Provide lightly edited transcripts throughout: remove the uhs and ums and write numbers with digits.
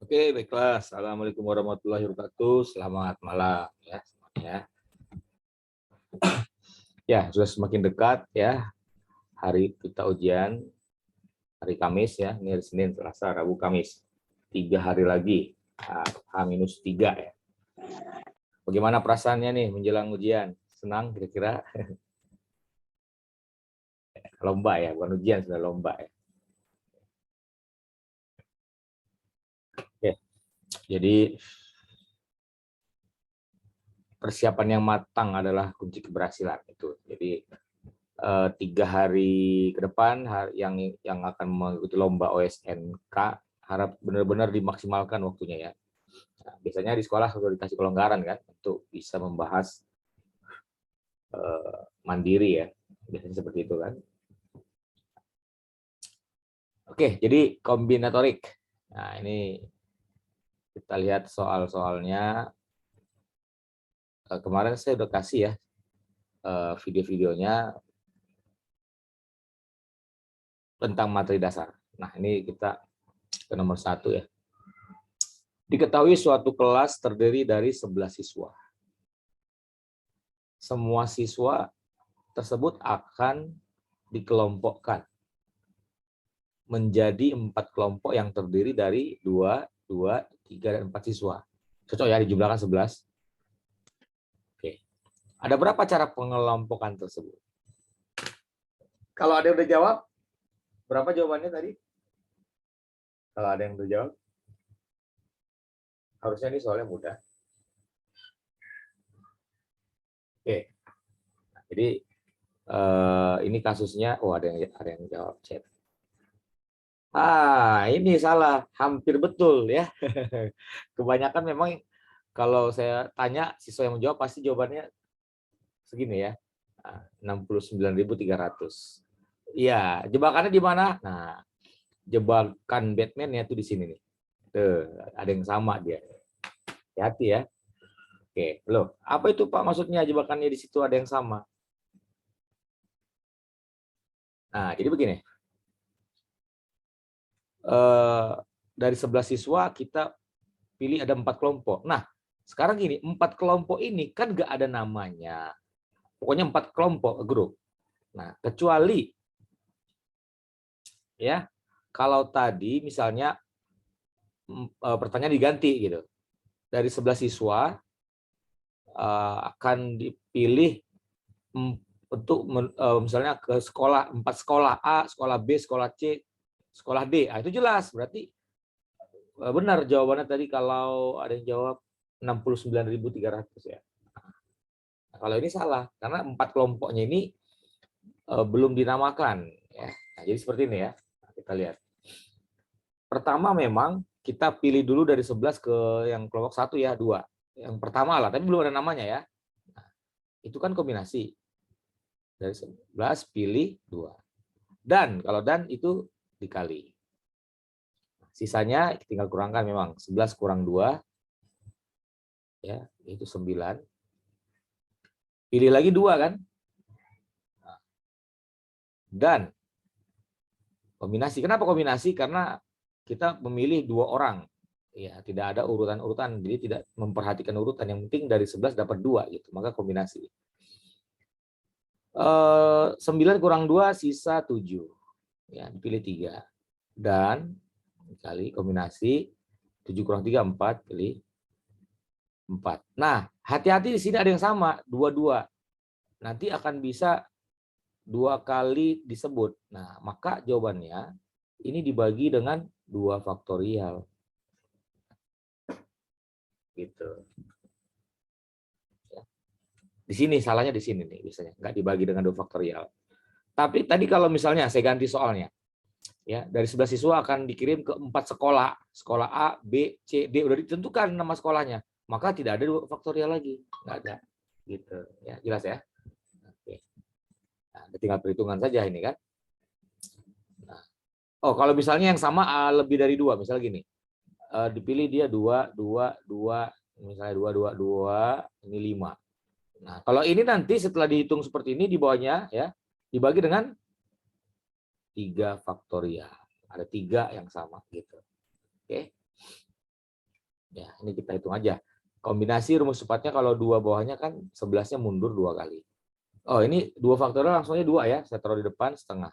Oke, baiklah. Assalamualaikum warahmatullahi wabarakatuh. Selamat malam ya semuanya. Ya, sudah semakin dekat ya hari kita ujian, hari Kamis ya. Ini hari Senin, Selasa, Rabu, Kamis. 3 hari lagi. H-3 ya. Bagaimana perasaannya nih menjelang ujian? Senang kira-kira? Lomba ya, bukan ujian, sudah lomba ya. Oke. Jadi persiapan yang matang adalah kunci keberhasilan itu. Jadi 3 hari ke depan yang akan mengikuti lomba OSNK harap benar-benar dimaksimalkan waktunya ya. Nah, biasanya di sekolah sudah dikasih kelonggaran kan untuk bisa membahas mandiri ya, biasanya seperti itu kan. Oke, jadi kombinatorik. Nah ini kita lihat soal-soalnya. Kemarin saya udah kasih ya video-videonya tentang materi dasar. Nah ini kita ke nomor 1 ya. Diketahui suatu kelas terdiri dari 11 siswa. Semua siswa tersebut akan dikelompokkan menjadi 4 kelompok yang terdiri dari 2, 2, 3, dan 4 siswa. Cocok ya dijumlahkan 11. Oke. Ada berapa cara pengelompokan tersebut? Kalau ada yang udah jawab, berapa jawabannya tadi? Kalau ada yang udah jawab, harusnya ini soalnya mudah. Oke. Nah, jadi ini kasusnya, ada yang jawab chat. Ini salah, hampir betul ya. Kebanyakan memang kalau saya tanya siswa yang menjawab pasti jawabannya segini ya. 69.300. Iya, jebakannya di mana? Nah, jebakan Batman ya tuh di sini nih. Tuh, ada yang sama dia. Hati-hati ya. Oke, loh, apa itu Pak maksudnya jebakannya di situ ada yang sama? Nah, jadi begini. Dari 11 siswa kita pilih ada 4 kelompok. Nah, sekarang gini, 4 kelompok ini kan nggak ada namanya. Pokoknya 4 kelompok grup. Nah, kecuali ya kalau tadi misalnya pertanyaan diganti gitu. Dari 11 siswa akan dipilih untuk misalnya ke sekolah, 4 sekolah A, sekolah B, sekolah C, sekolah D. Itu jelas, berarti benar jawabannya tadi kalau ada yang jawab 69.300 ya. Nah, kalau ini salah, karena 4 kelompoknya ini belum dinamakan. Ya. Nah, jadi seperti ini ya, nah, kita lihat. Pertama memang kita pilih dulu dari 11 ke yang kelompok 1 ya, 2. Yang pertama lah, tapi belum ada namanya ya. Nah, itu kan kombinasi. Dari 11 pilih 2. Dan, kalau dan itu dikali. Sisanya tinggal kurangkan memang. 11 kurang 2, ya itu 9. Pilih lagi 2 kan. Dan kombinasi. Kenapa kombinasi? Karena kita memilih 2 orang. Ya, tidak ada urutan-urutan. Jadi tidak memperhatikan urutan. Yang penting dari 11 dapat 2 gitu. Maka kombinasi. 9 kurang 2 sisa 7. Ya, dipilih 3. Dan kali kombinasi 7 kurang 3 4, pilih 4. Nah, hati-hati di sini ada yang sama, 2 nanti akan bisa 2 kali disebut. Nah, maka jawabannya ini dibagi dengan 2 faktorial. Gitu. Di sini salahnya di sini nih biasanya, nggak dibagi dengan 2 faktorial. Tapi tadi kalau misalnya saya ganti soalnya, ya dari 11 siswa akan dikirim ke 4 sekolah, sekolah A, B, C, D udah ditentukan nama sekolahnya, maka tidak ada 2 faktorial lagi, nggak ada. Gitu, ya jelas ya. Oke. Nah, tinggal perhitungan saja ini kan. Nah, kalau misalnya yang sama lebih dari 2, misalnya gini, dipilih dia 2, 2, 2, misalnya 2, 2, 2, ini 5. Nah, kalau ini nanti setelah dihitung seperti ini di bawahnya ya dibagi dengan 3 faktorial. Ada 3 yang sama gitu. Oke. Ya, ini kita hitung aja. Kombinasi rumus cepatnya kalau 2 bawahnya kan 11-nya mundur 2 kali. Oh, ini 2 faktorial langsungnya 2 ya. Saya taruh di depan setengah.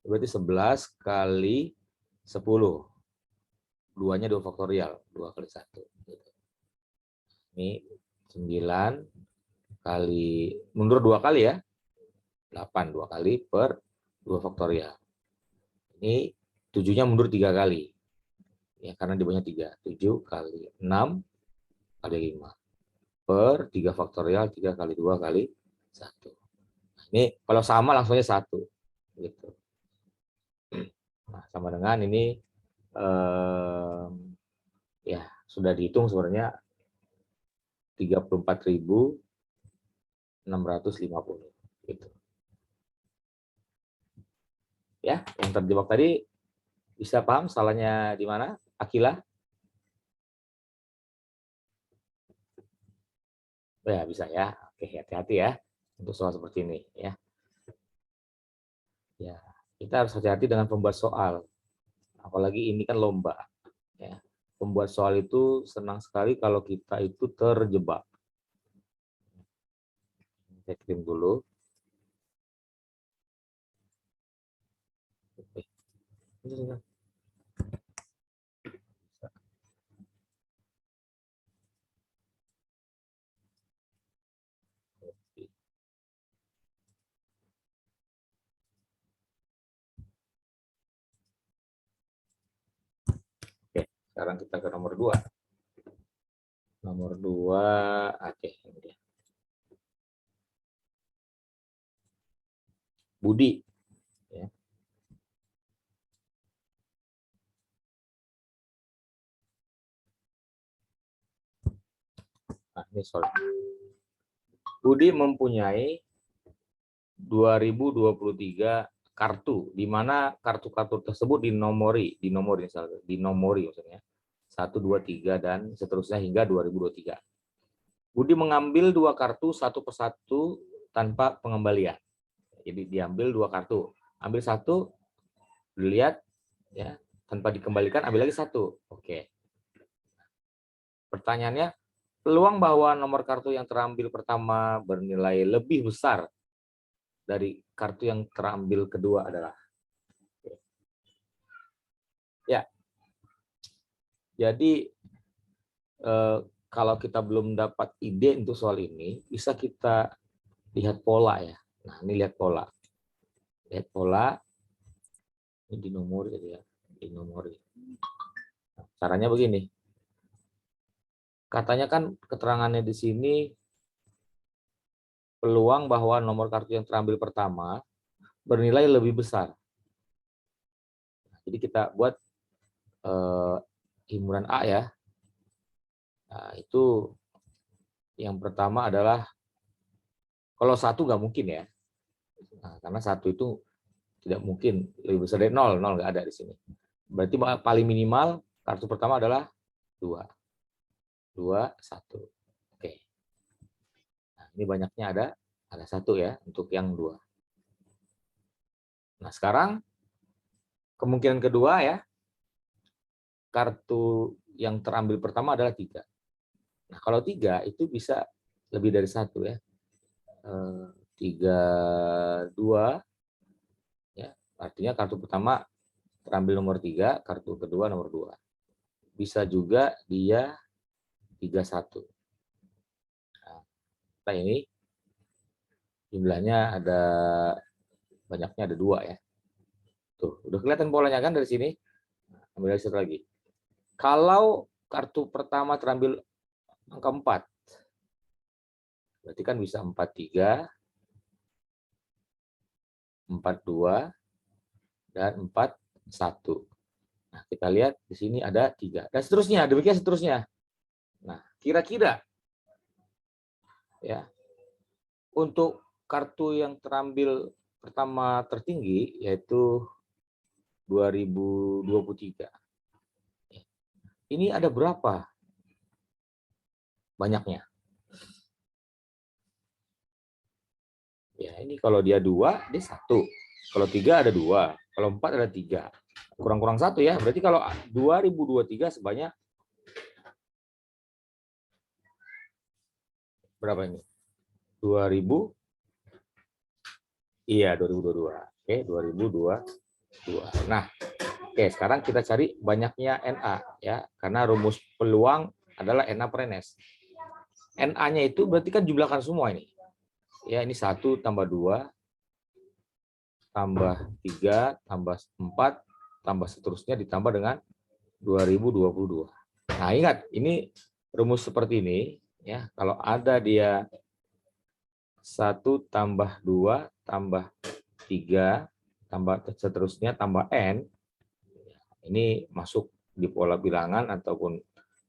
Berarti 11 kali 10. 2-nya 2 faktorial. 2 kali 1. Ini 9 kali, mundur 2 kali ya. 8, 2 kali per 2 faktorial. Ini 7-nya mundur 3 kali. Ya, karena di bawahnya 3. 7 kali 6 kali 5. Per 3 faktorial, 3 kali 2 kali 1. Ini kalau sama langsungnya 1. Gitu. Nah, sama dengan ini ya sudah dihitung sebenarnya 34.650 gitu. Ya, yang terjebak tadi bisa paham salahnya di mana? Akila? Ya, bisa ya. Oke, hati-hati ya untuk soal seperti ini ya. Ya, kita harus hati-hati dengan pembuat soal. Apalagi ini kan lomba ya. Pembuat soal itu senang sekali kalau kita itu terjebak. Saya kirim dulu. Oke. Oke, sekarang kita ke nomor 2. Nomor 2, oke, ini dia. Budi. Ya. Nah, ini soal. Budi mempunyai 2023 kartu, di mana kartu-kartu tersebut dinomori maksudnya 1, 2, 3 dan seterusnya hingga 2023. Budi mengambil 2 kartu satu persatu tanpa pengembalian. Jadi diambil 2 kartu, ambil 1, dilihat ya, tanpa dikembalikan, ambil lagi 1. Oke. Pertanyaannya, peluang bahwa nomor kartu yang terambil pertama bernilai lebih besar dari kartu yang terambil kedua adalah, ya. Jadi kalau kita belum dapat ide untuk soal ini, bisa kita lihat pola ya. Nah, ini lihat pola. Lihat pola. Ini dinomori ya, dinomori. Nah, caranya begini. Katanya kan keterangannya di sini peluang bahwa nomor kartu yang terambil pertama bernilai lebih besar. Jadi kita buat himuran A ya. Nah, itu yang pertama adalah kalau 1 nggak mungkin ya. Nah, karena 1 itu tidak mungkin lebih besar dari 0, 0 nggak ada di sini. Berarti paling minimal kartu pertama adalah 2. 2, 1. Oke. Nah, ini banyaknya ada 1 ya untuk yang 2. Nah, sekarang kemungkinan kedua ya, kartu yang terambil pertama adalah 3. Nah, kalau 3 itu bisa lebih dari 1 ya. 3, 2 ya. Artinya kartu pertama terambil nomor 3, kartu kedua nomor 2. Bisa juga dia 3, 1. Nah, ini jumlahnya ada banyaknya ada 2 ya. Tuh, udah kelihatan polanya kan dari sini. Ambil lagi satu lagi. Kalau kartu pertama terambil angka 4, berarti kan bisa 43, 42, dan 41. Nah, kita lihat di sini ada 3. Dan seterusnya, demikian seterusnya. Nah, kira-kira ya, untuk kartu yang terambil pertama tertinggi yaitu 2023. Ini ada berapa banyaknya? Ya, ini kalau dia 2, dia 1. Kalau 3 ada 2. Kalau 4 ada 3. Kurang-kurang 1 ya. Berarti kalau 2023 sebanyak berapa ini? 2000. Iya, 2022. Oke, 2022. Nah, oke, sekarang kita cari banyaknya NA ya, karena rumus peluang adalah NA per NS. NA-nya itu berarti kan jumlahkan semua ini. Ya, ini 1 tambah 2 tambah 3 tambah 4 tambah seterusnya ditambah dengan 2022. Nah, ingat, ini rumus seperti ini ya, kalau ada dia 1 tambah 2 tambah 3 tambah seterusnya tambah N, ini masuk di pola bilangan ataupun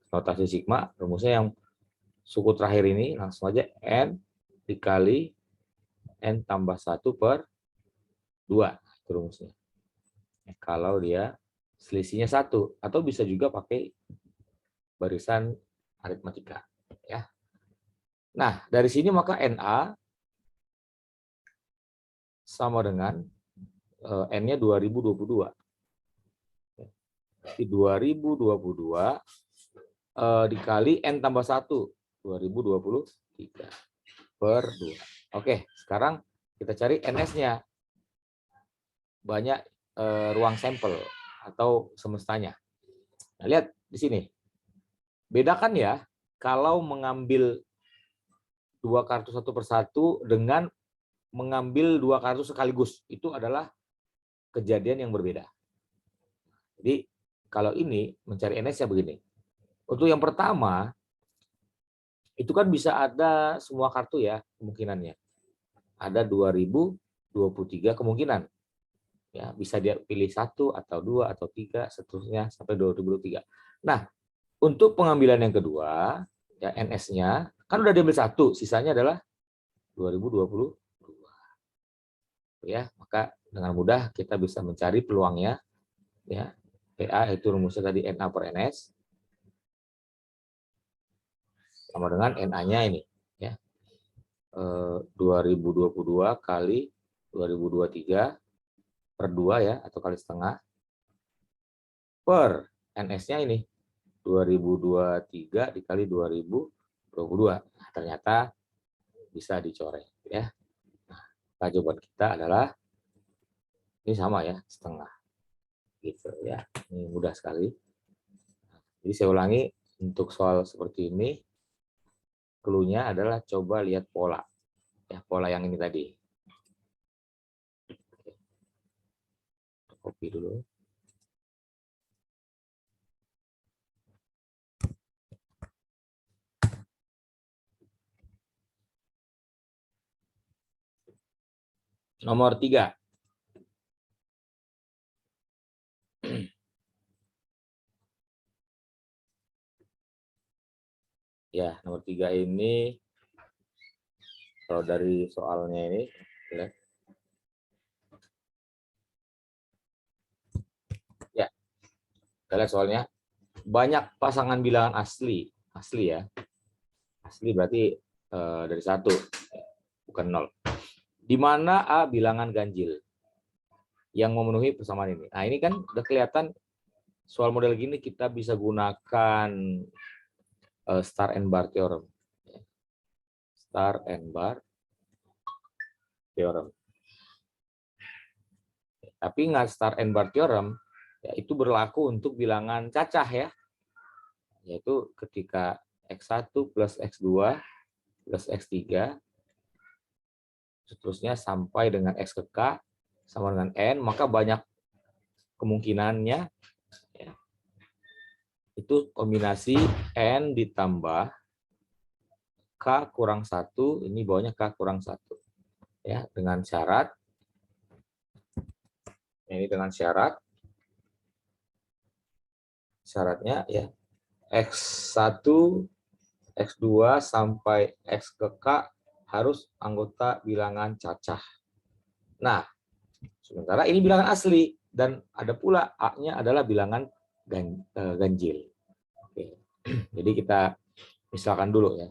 notasi sigma. Rumusnya yang suku terakhir ini langsung aja N dikali N tambah 1 per 2, itu rumusnya. Kalau dia selisihnya 1, atau bisa juga pakai barisan aritmatika ya. Nah, dari sini maka NA sama dengan N-nya 2022. Di 2022 dikali N tambah 1, 2023 per 2. Oke, sekarang kita cari NS-nya. Banyak ruang sampel atau semestanya. Nah, lihat di sini. Bedakan ya, kalau mengambil 2 kartu satu persatu dengan mengambil 2 kartu sekaligus. Itu adalah kejadian yang berbeda. Jadi, kalau ini mencari NS-nya begini. Untuk yang pertama, itu kan bisa ada semua kartu ya kemungkinannya. Ada 2023 kemungkinan. Ya, bisa dia pilih 1 atau 2 atau 3 seterusnya sampai 2023. Nah, untuk pengambilan yang kedua, ya NS-nya kan udah diambil 1, sisanya adalah 2022. Ya, maka dengan mudah kita bisa mencari peluangnya ya. PA itu rumusnya tadi NA per NS sama dengan NA-nya ini ya. 2022 kali 2023 per 2 ya, atau kali setengah, per NS-nya ini 2023 dikali 2022. Nah, ternyata bisa dicoret ya. Nah, jawaban kita adalah ini sama ya, setengah gitu ya. Ini mudah sekali. Jadi saya ulangi, untuk soal seperti ini clue-nya adalah coba lihat pola ya, pola yang ini tadi. Copy dulu. Nomor 3. Ya, nomor 3 ini kalau dari soalnya ini ya. Ya, kita lihat soalnya banyak pasangan bilangan asli ya. Asli berarti dari 1 bukan 0. Di mana A bilangan ganjil yang memenuhi persamaan ini. Nah, ini kan udah kelihatan soal model gini kita bisa gunakan star and bar theorem. Star and bar theorem. Tapi ingat, star and bar theorem ya, itu berlaku untuk bilangan cacah ya. Yaitu ketika X1 plus X2 plus X3 seterusnya sampai dengan X ke K sama dengan N, maka banyak kemungkinannya ya, itu kombinasi N ditambah K kurang 1, ini bawahnya K kurang 1 ya, dengan syarat ini, dengan syaratnya ya X1 X2 sampai X ke K harus anggota bilangan cacah. Nah, sementara ini bilangan asli dan ada pula A-nya adalah bilangan ganjil. Oke. Jadi kita misalkan dulu ya.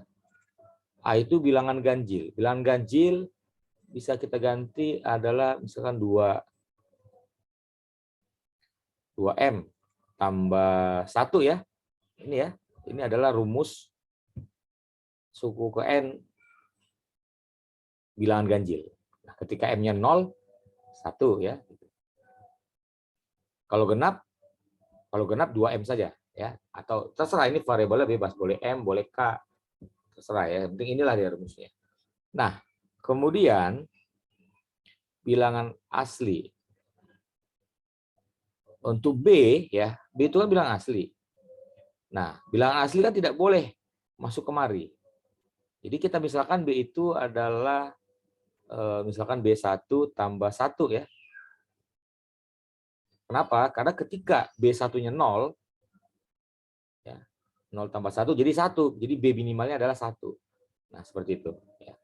A itu bilangan ganjil. Bilangan ganjil bisa kita ganti adalah misalkan 2 2M tambah 1 ya. Ini ya. Ini adalah rumus suku ke N bilangan ganjil. Nah, ketika M-nya 0, 1 ya. Kalau genap 2M saja ya. Atau terserah, ini variabelnya bebas, boleh M, boleh K. Terserah ya. Yang penting inilah dia rumusnya. Nah, kemudian bilangan asli. Untuk B ya, B itu kan bilangan asli. Nah, bilangan asli kan tidak boleh masuk kemari. Jadi kita misalkan B itu adalah misalkan B1 tambah 1 ya. Kenapa? Karena ketika B1-nya 0, ya, 0 tambah 1 jadi 1. Jadi B minimalnya adalah 1. Nah, seperti itu. Ya.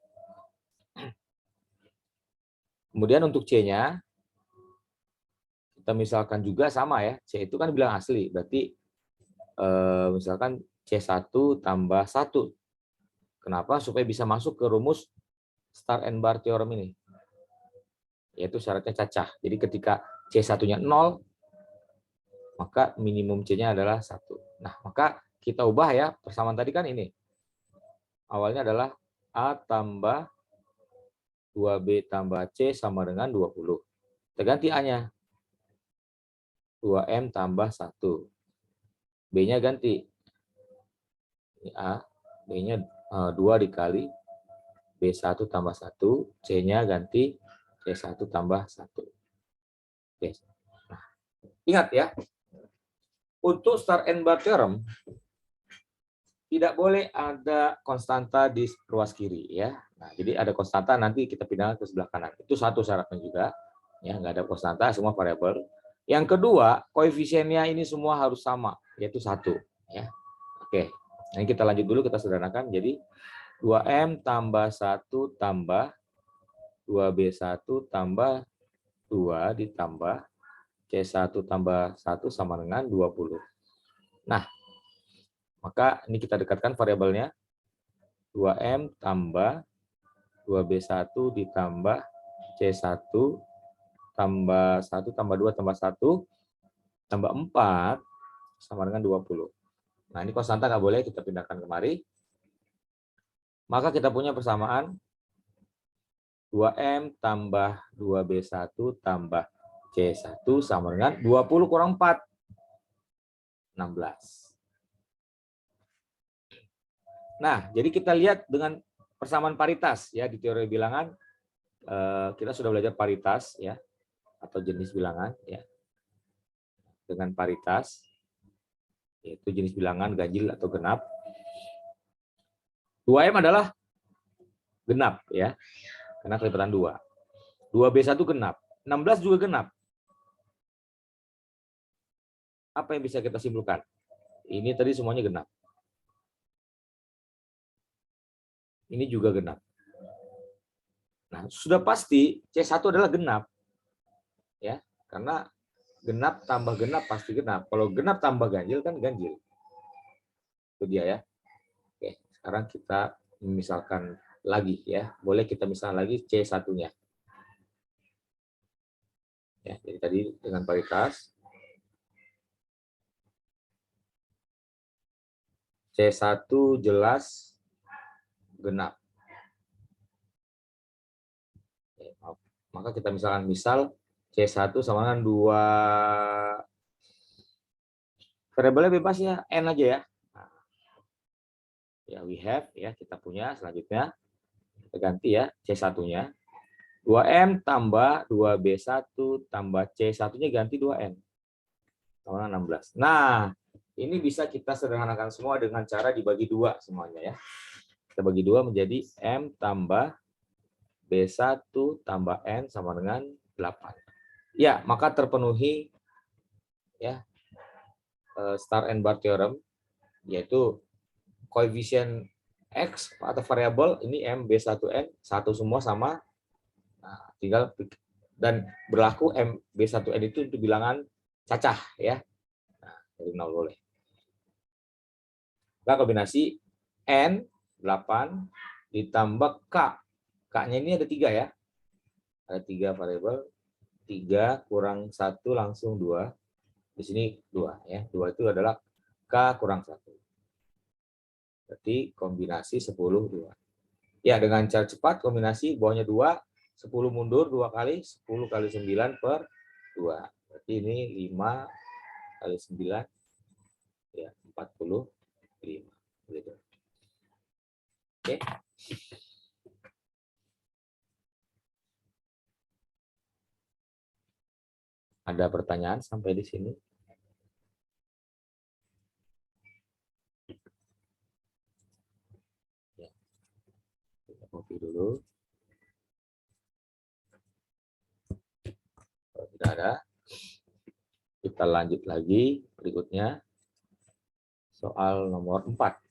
Kemudian untuk C-nya, kita misalkan juga sama ya. C itu kan bilangan asli. Berarti misalkan C1 tambah 1. Kenapa? Supaya bisa masuk ke rumus Star and Bar Theorem ini. Yaitu syaratnya cacah. Jadi ketika C1-nya 0, maka minimum C-nya adalah 1. Nah, maka kita ubah ya, persamaan tadi kan ini. Awalnya adalah A tambah 2B tambah C sama dengan 20. Kita ganti A-nya. 2M tambah 1. B-nya ganti. Ini A, B-nya 2 dikali B1 tambah 1, C-nya ganti C1 tambah 1. Oke. Nah, ingat ya, untuk Star and Bar Theorem, tidak boleh ada konstanta di ruas kiri ya. Nah, jadi ada konstanta nanti kita pindahkan ke sebelah kanan. Itu satu syaratnya juga. Ya, nggak ada konstanta, semua variabel. Yang kedua, koefisiennya ini semua harus sama, yaitu 1 ya. Oke. Nah, kita lanjut dulu, kita sederhanakan. Jadi 2M tambah 1 tambah 2B1 tambah 2 ditambah C1 tambah 1 sama dengan 20. Nah, maka ini kita dekatkan variabelnya. 2M tambah 2B1 ditambah C1 tambah 1 tambah 2 tambah 1 tambah 4 sama dengan 20. Nah, ini konstanta nggak boleh, kita pindahkan kemari. Maka kita punya persamaan 2M tambah 2B1 tambah C1 sama dengan 20 kurang 4. 16. Nah, jadi kita lihat dengan persamaan paritas ya di teori bilangan, kita sudah belajar paritas ya atau jenis bilangan ya. Dengan paritas yaitu jenis bilangan ganjil atau genap. 2M adalah genap ya. Karena kelipatan 2. 2B1 genap. 16 juga genap. Apa yang bisa kita simpulkan? Ini tadi semuanya genap. Ini juga genap. Nah, sudah pasti C1 adalah genap. Ya, karena genap tambah genap pasti genap. Kalau genap tambah ganjil kan ganjil. Itu dia ya. Oke, sekarang kita misalkan lagi ya. Boleh kita misalkan lagi C1-nya. Ya, jadi tadi dengan paritas C1 jelas genap. Maka kita misalkan C1 sama dengan 2 variabelnya bebas ya, N aja ya. Nah, ya we have ya, kita punya selanjutnya. Kita ganti ya C1-nya. 2M tambah 2B1 tambah C1-nya ganti 2N. Sama 16. Nah, ini bisa kita sederhanakan semua dengan cara dibagi 2 semuanya ya. Kita bagi 2 menjadi M tambah B1 tambah N sama dengan 8. Ya, maka terpenuhi ya Star and Bar Theorem, yaitu koefisien X atau variabel ini M, B1N, satu semua sama. Nah, tinggal dan berlaku M, B1N itu untuk bilangan cacah ya. Nah, dari 0 boleh. Nah, kombinasi N 8 ditambah K. K-nya ini ada 3 ya. Ada 3 variabel. 3 kurang 1 langsung 2. Di sini 2 ya. 2 itu adalah K kurang 1. Berarti kombinasi 10, 2. Ya, dengan cara cepat kombinasi bawahnya 2, 10 mundur 2 kali, 10 kali 9 per 2. Berarti ini 5 kali 9, ya 45. Begitu. Oke. Ada pertanyaan sampai di sini? Ya. Kita kopi dulu. Kalau tidak ada, kita lanjut lagi berikutnya. Soal nomor 4.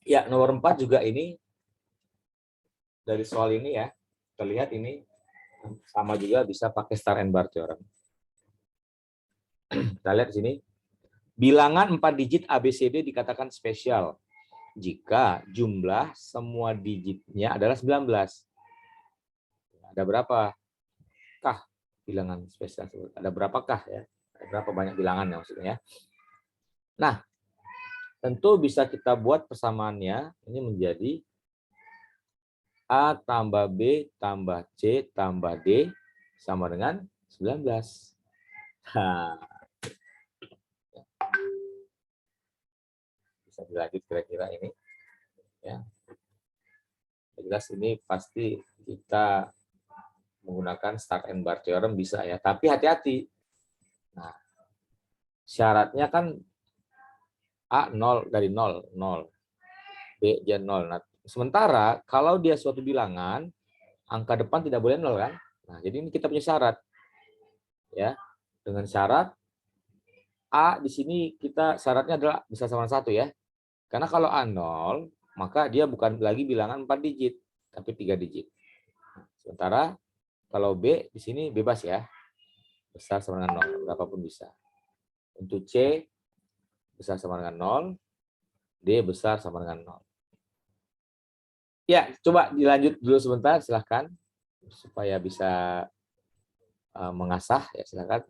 Ya, nomor 4 juga ini dari soal ini ya. Terlihat ini sama juga bisa pakai star and bar theorem. Kita lihat di sini. Bilangan 4 digit ABCD dikatakan spesial jika jumlah semua digitnya adalah 19. Ada berapa kah bilangan spesial? Ada berapakah ya? Ada berapa banyak bilangan ya maksudnya? Nah, tentu bisa kita buat persamaannya ini menjadi A tambah B tambah C tambah D sama dengan 19. Nah, bisa dilanjut kira-kira ini. Ya. Jelas ini pasti kita menggunakan start and bar theorem bisa ya. Tapi hati-hati. Nah, syaratnya kan A 0 dari 0, 0. B dia 0. Nah, sementara kalau dia suatu bilangan, angka depan tidak boleh 0 kan? Nah, jadi ini kita punya syarat. Ya. Dengan syarat A di sini kita syaratnya adalah bisa sama 1 ya. Karena kalau A 0, maka dia bukan lagi bilangan 4 digit, tapi 3 digit. Sementara kalau B di sini bebas ya. Besar sama dengan 0, berapapun bisa. Untuk C besar sama dengan 0, D besar sama dengan 0. Ya, coba dilanjut dulu sebentar, silahkan. Supaya bisa mengasah, ya silahkan.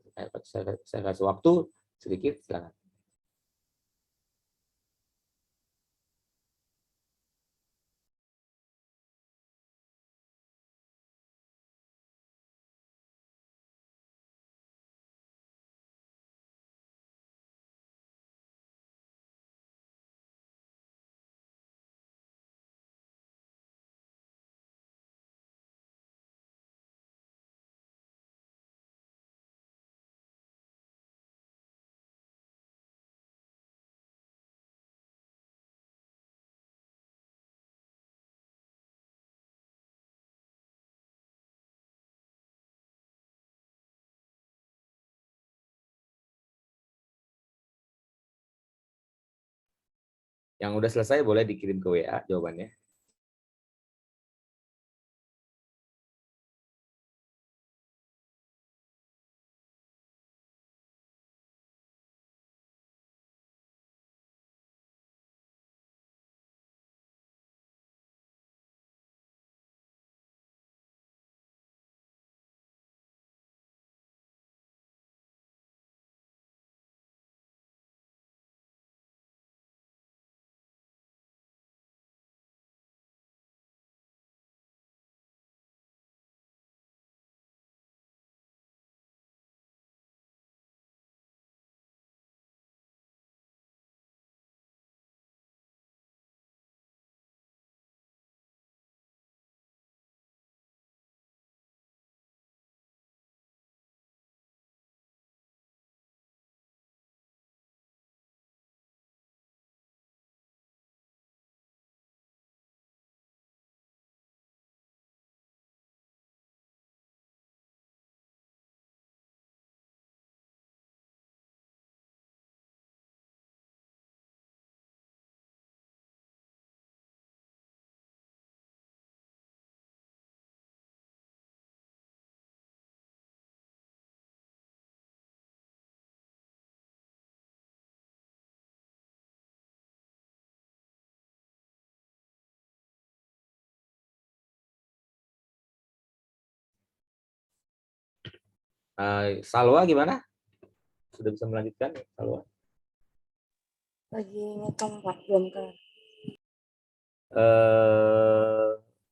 Saya kasih waktu sedikit, silahkan. Yang udah selesai boleh dikirim ke WA jawabannya. Salwa gimana? Sudah bisa melanjutkan, Salwa? Lagi ngitung Pak, belum ke.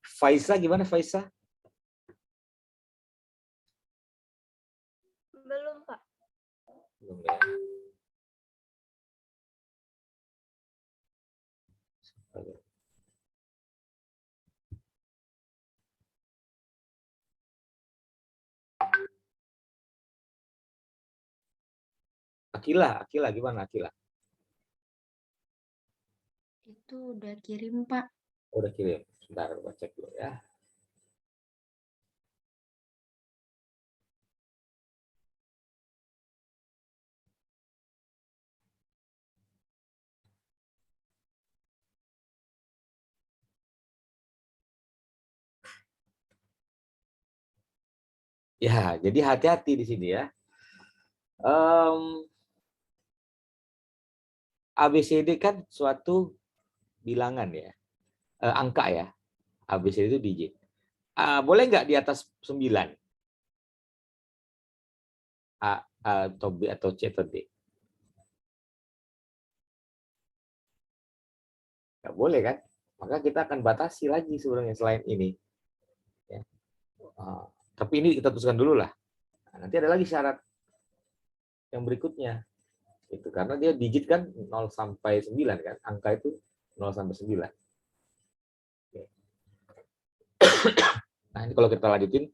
Faisa gimana, Faisa? Belum Pak. Belum ya. Akila gimana Akila? Itu udah kirim Pak. Oh, udah kirim. Sebentar, gua cek dulu ya. Ya, jadi hati-hati di sini ya. ABCD kan suatu bilangan ya, angka ya. ABCD itu digit. Boleh nggak di atas 9? A atau B atau C atau D? Nggak boleh kan? Maka kita akan batasi lagi sebenarnya selain ini. Ya. Tapi ini kita teruskan dulu lah. Nanti ada lagi syarat yang berikutnya. Itu karena dia digit kan 0 sampai 9 kan. Angka itu 0 sampai 9. Oke. Nah, ini kalau kita lanjutin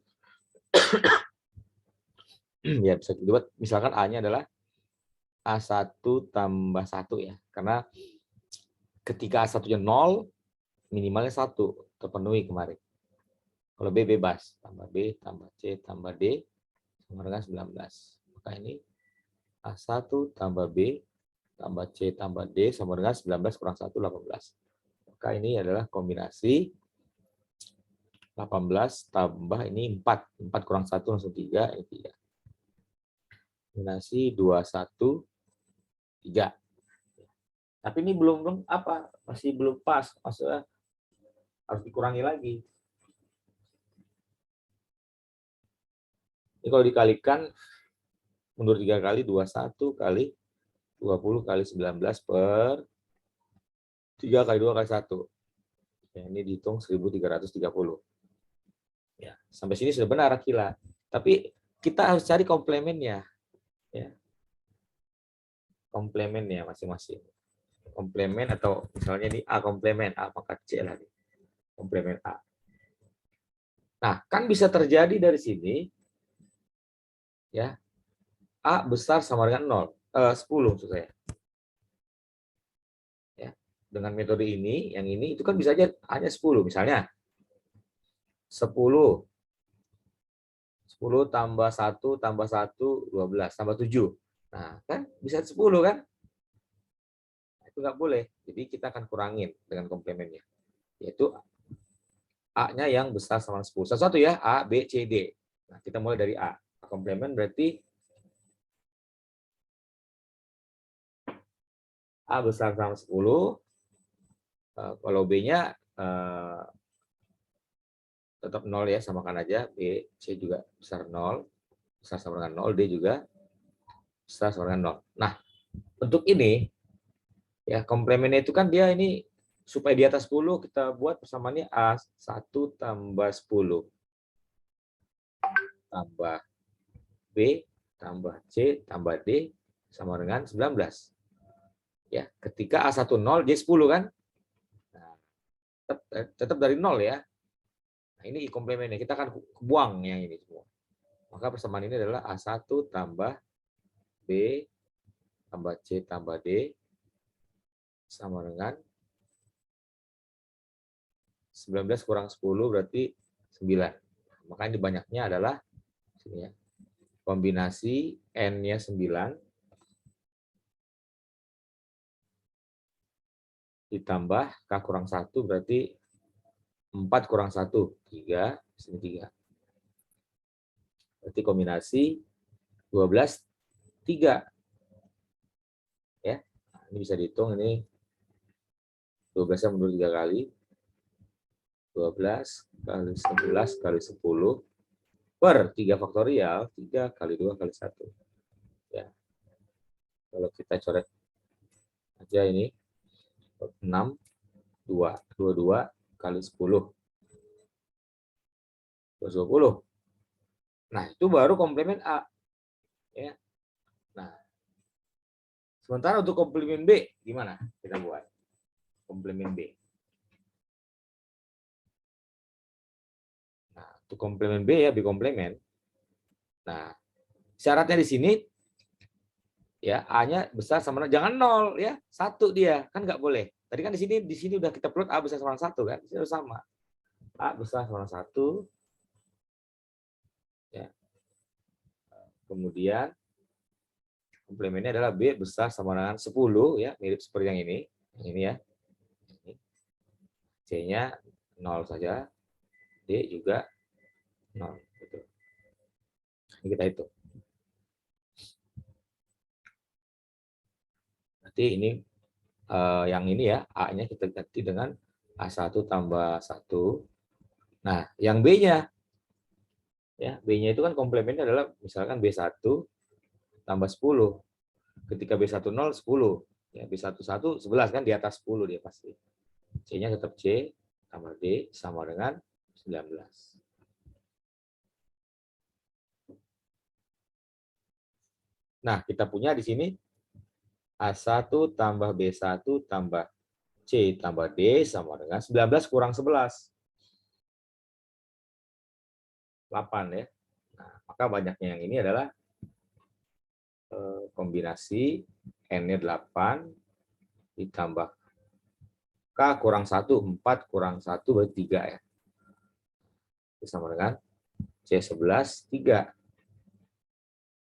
ya bisa dibuat misalkan A-nya adalah A1 tambah 1 ya. Karena ketika A1-nya 0, minimalnya 1 terpenuhi kemarin. Kalau B bebas, tambah B, tambah C, tambah D, sama dengan 19. Maka ini A1 tambah B, tambah C, tambah D, sama dengan 19 kurang 1, 18. Maka ini adalah kombinasi 18 tambah ini 4. 4 kurang 1 langsung 3, ini 3. Kombinasi 21, 3. Tapi ini belum apa, masih belum pas, maksudnya harus dikurangi lagi. Ini kalau dikalikan mundur 3 kali, 21 kali 20 kali 19 per 3 kali 2 kali 1. Ya, ini dihitung 1330. Ya, sampai sini sudah benar Akila. Tapi kita harus cari komplemennya. Ya. Komplemennya masing-masing. Komplemen atau misalnya ini A komplemen, A maka C lagi. Komplemen A. Nah, kan bisa terjadi dari sini ya. A besar sama dengan 10 maksud saya. Ya. Dengan metode ini, yang ini itu kan bisa aja hanya 10 misalnya. 10 tambah 1 tambah 1 12 tambah 7. Nah, kan bisa 10 kan? Itu nggak boleh. Jadi kita akan kurangin dengan komplemennya. Yaitu A-nya yang besar sama 10. Satu-satu ya, A, B, C, D. Nah, kita mulai dari A. Komplemen berarti A besar sama 10. Kalau B-nya tetap 0 ya, samakan aja. B, C juga besar 0. Besar sama dengan 0. D juga besar sama dengan 0. Nah, untuk ini, ya komplemennya itu kan dia ini supaya di atas 10 kita buat persamaannya A1 tambah 10 tambah B tambah C tambah D sama dengan 19. Ya, ketika A1 0, D 10 kan? Nah, tetap dari 0 ya. Nah, ini komplemennya. Kita akan buang yang ini semua. Maka persamaan ini adalah A1 tambah B tambah C tambah D sama dengan 19 kurang 10 berarti 9. Maka ini banyaknya adalah sini ya. Kombinasi N-nya 9 ditambah K kurang 1 berarti 4 kurang 1, 3, sini 3. Berarti kombinasi 12, 3. Ya, nah, ini bisa dihitung, ini 12-nya mundur 3 kali. 12 kali 11 kali 10 per 3 faktorial, 3 kali 2 kali 1. Ya. Kalau kita coret aja ini, 6, 2. 22 kali 10. 20. Nah, itu baru komplemen A. Ya. Nah, sementara untuk komplemen B, gimana kita buat? Komplemen B. Nah, untuk komplemen B ya, B komplemen. Nah, syaratnya di sini ya A-nya besar sama jangan 0 ya, 1 dia. Kan nggak boleh. Tadi kan di sini udah kita plot A besar sama 1 kan? Di sini sama. A besar sama 1 ya. Kemudian komplemennya adalah B besar sama dengan 10 ya, mirip seperti yang ini. Yang ini ya. C-nya 0 saja. D juga 0 gitu. Ini kita hitung. Berarti ini yang ini ya, A-nya kita ganti dengan A1 tambah 1. Nah, yang B-nya ya, B-nya itu kan komplemennya adalah misalkan B1 tambah 10. Ketika B1 0 10. Ya, B1 1 11 kan di atas 10 dia pasti. C-nya tetap C tambah D sama dengan 19. Nah, kita punya di sini A1 tambah B1 tambah C tambah D sama dengan 19 kurang 11. 8 ya. Nah, maka banyaknya yang ini adalah kombinasi N-nya 8 ditambah K kurang 1, 4 kurang 1 berarti 3 ya. Itu sama dengan C11, 3.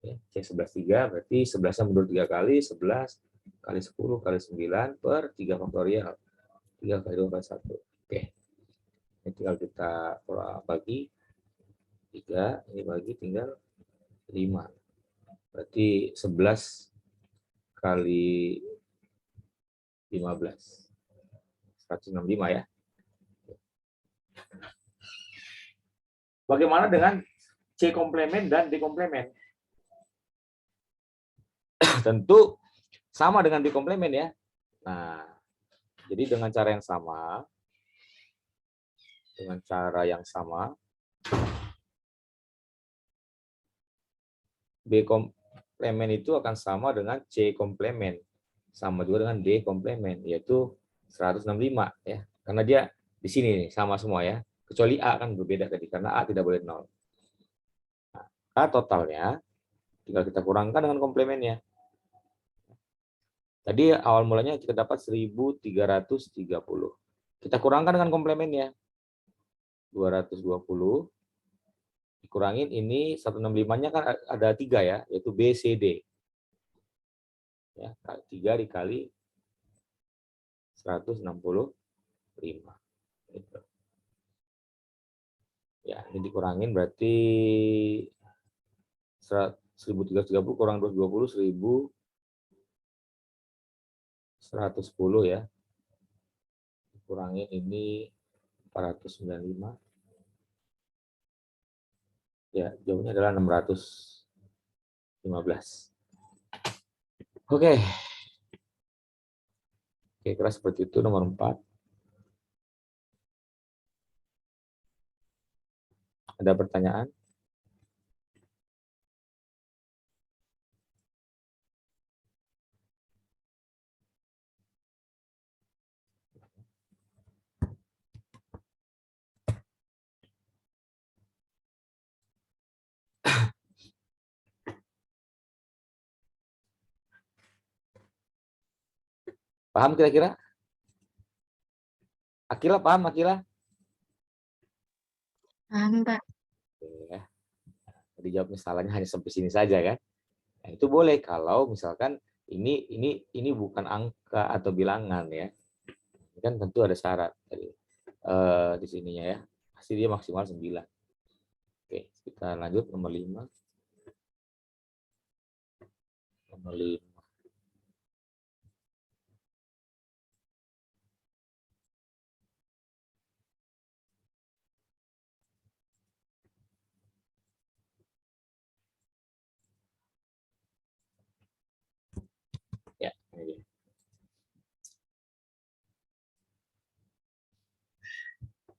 C11, 3 berarti 11-nya mundur 3 kali, 11 kali 10 kali 9 per 3 faktorial. 3 kali 2 kali 1. Oke. Ini tinggal kita bagi 3, ini bagi tinggal 5. Berarti 11 kali 15. 165 ya. Bagaimana dengan C komplemen dan D komplemen? Tentu sama dengan D komplemen ya. Nah, jadi dengan cara yang sama, B komplemen itu akan sama dengan C komplemen. Sama juga dengan D komplemen, yaitu 165 ya. Karena dia di sini nih, sama semua ya. Kecuali A kan berbeda tadi, karena A tidak boleh 0. Nah, A totalnya tinggal kita kurangkan dengan komplemennya. Tadi awal mulanya kita dapat 1330. Kita kurangkan dengan komplemennya. 220 dikurangin ini 165-nya kan ada 3 ya, yaitu B, C, D. Ya, 3 dikali 165. Gitu. Ya, ini dikurangin berarti 1330 kurang 220, 1110 ya. Kurangin ini 495. Ya, jawabnya adalah 615. Oke. Oke, kira seperti itu nomor 4. Ada pertanyaan? Paham kira-kira? Akila paham, Akila? Paham, Pak. Ya. Dijawabnya salahnya hanya sampai sini saja kan? Nah, itu boleh kalau misalkan ini bukan angka atau bilangan ya. Ini kan tentu ada syarat tadi. Di sininya ya. Pasti dia maksimal 9. Oke, kita lanjut nomor 5. Nomor 5.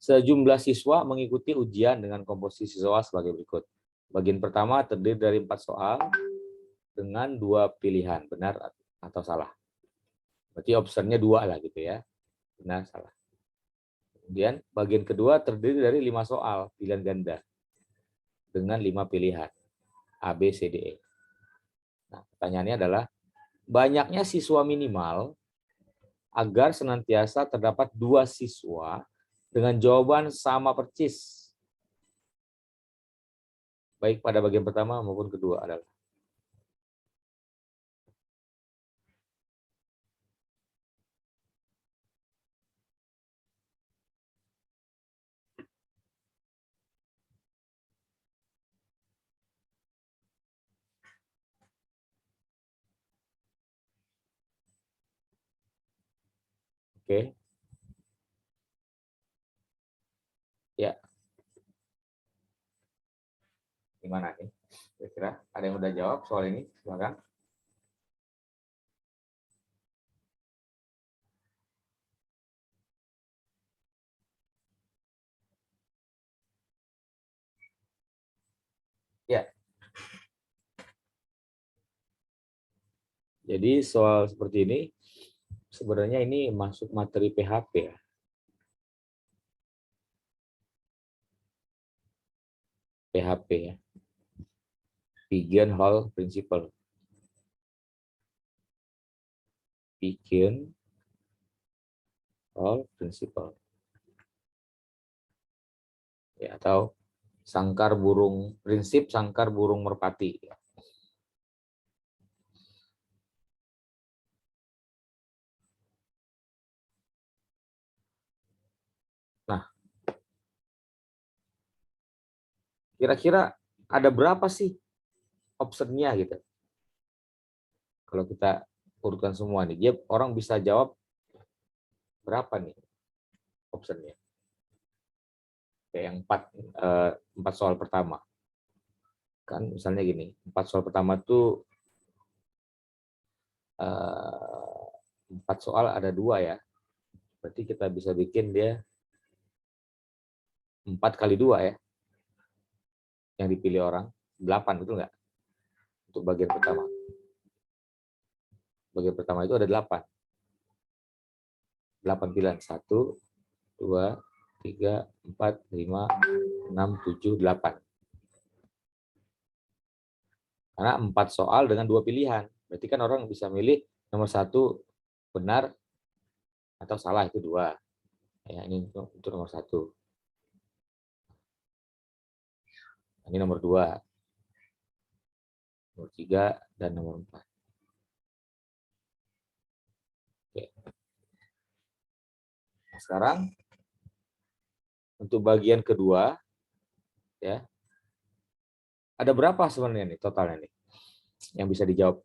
Sejumlah siswa mengikuti ujian dengan komposisi soal sebagai berikut. Bagian pertama terdiri dari 4 soal dengan 2 pilihan, benar atau salah. Berarti optionnya 2 lah gitu ya. Benar, salah. Kemudian bagian kedua terdiri dari 5 soal pilihan ganda dengan 5 pilihan A, B, C, D, E. Nah, pertanyaannya adalah banyaknya siswa minimal agar senantiasa terdapat 2 siswa dengan jawaban sama persis. Baik pada bagian pertama maupun kedua adalah. Oke. Ya. Gimana nih? Kira-kira ada yang udah jawab soal ini? Silakan. Ya. Jadi soal seperti ini sebenarnya ini masuk materi PHP ya. PHP ya. Pigeonhole Principle. Pigeonhole Principle. Ya, atau prinsip sangkar burung merpati. Nah, kira-kira ada berapa sih optionnya gitu? Kalau kita urutkan semua nih, dia orang bisa jawab berapa nih optionnya? Kayak yang 4 soal pertama. Kan misalnya gini, 4 soal pertama tuh 4 soal ada 2 ya. Berarti kita bisa bikin dia 4 kali 2 ya. Yang dipilih orang 8, betul nggak? Untuk bagian pertama. Bagian pertama itu ada 8. 8 pilihan. 1, 2, 3, 4, 5, 6, 7, 8. Karena 4 soal dengan 2 pilihan. Berarti kan orang bisa milih nomor 1 benar atau salah, itu 2. Ya, ini untuk nomor 1. Ini nomor 2. Nomor 3 dan nomor 4. Oke. Nah, sekarang untuk bagian kedua ya. Ada berapa sebenarnya nih totalnya nih yang bisa dijawab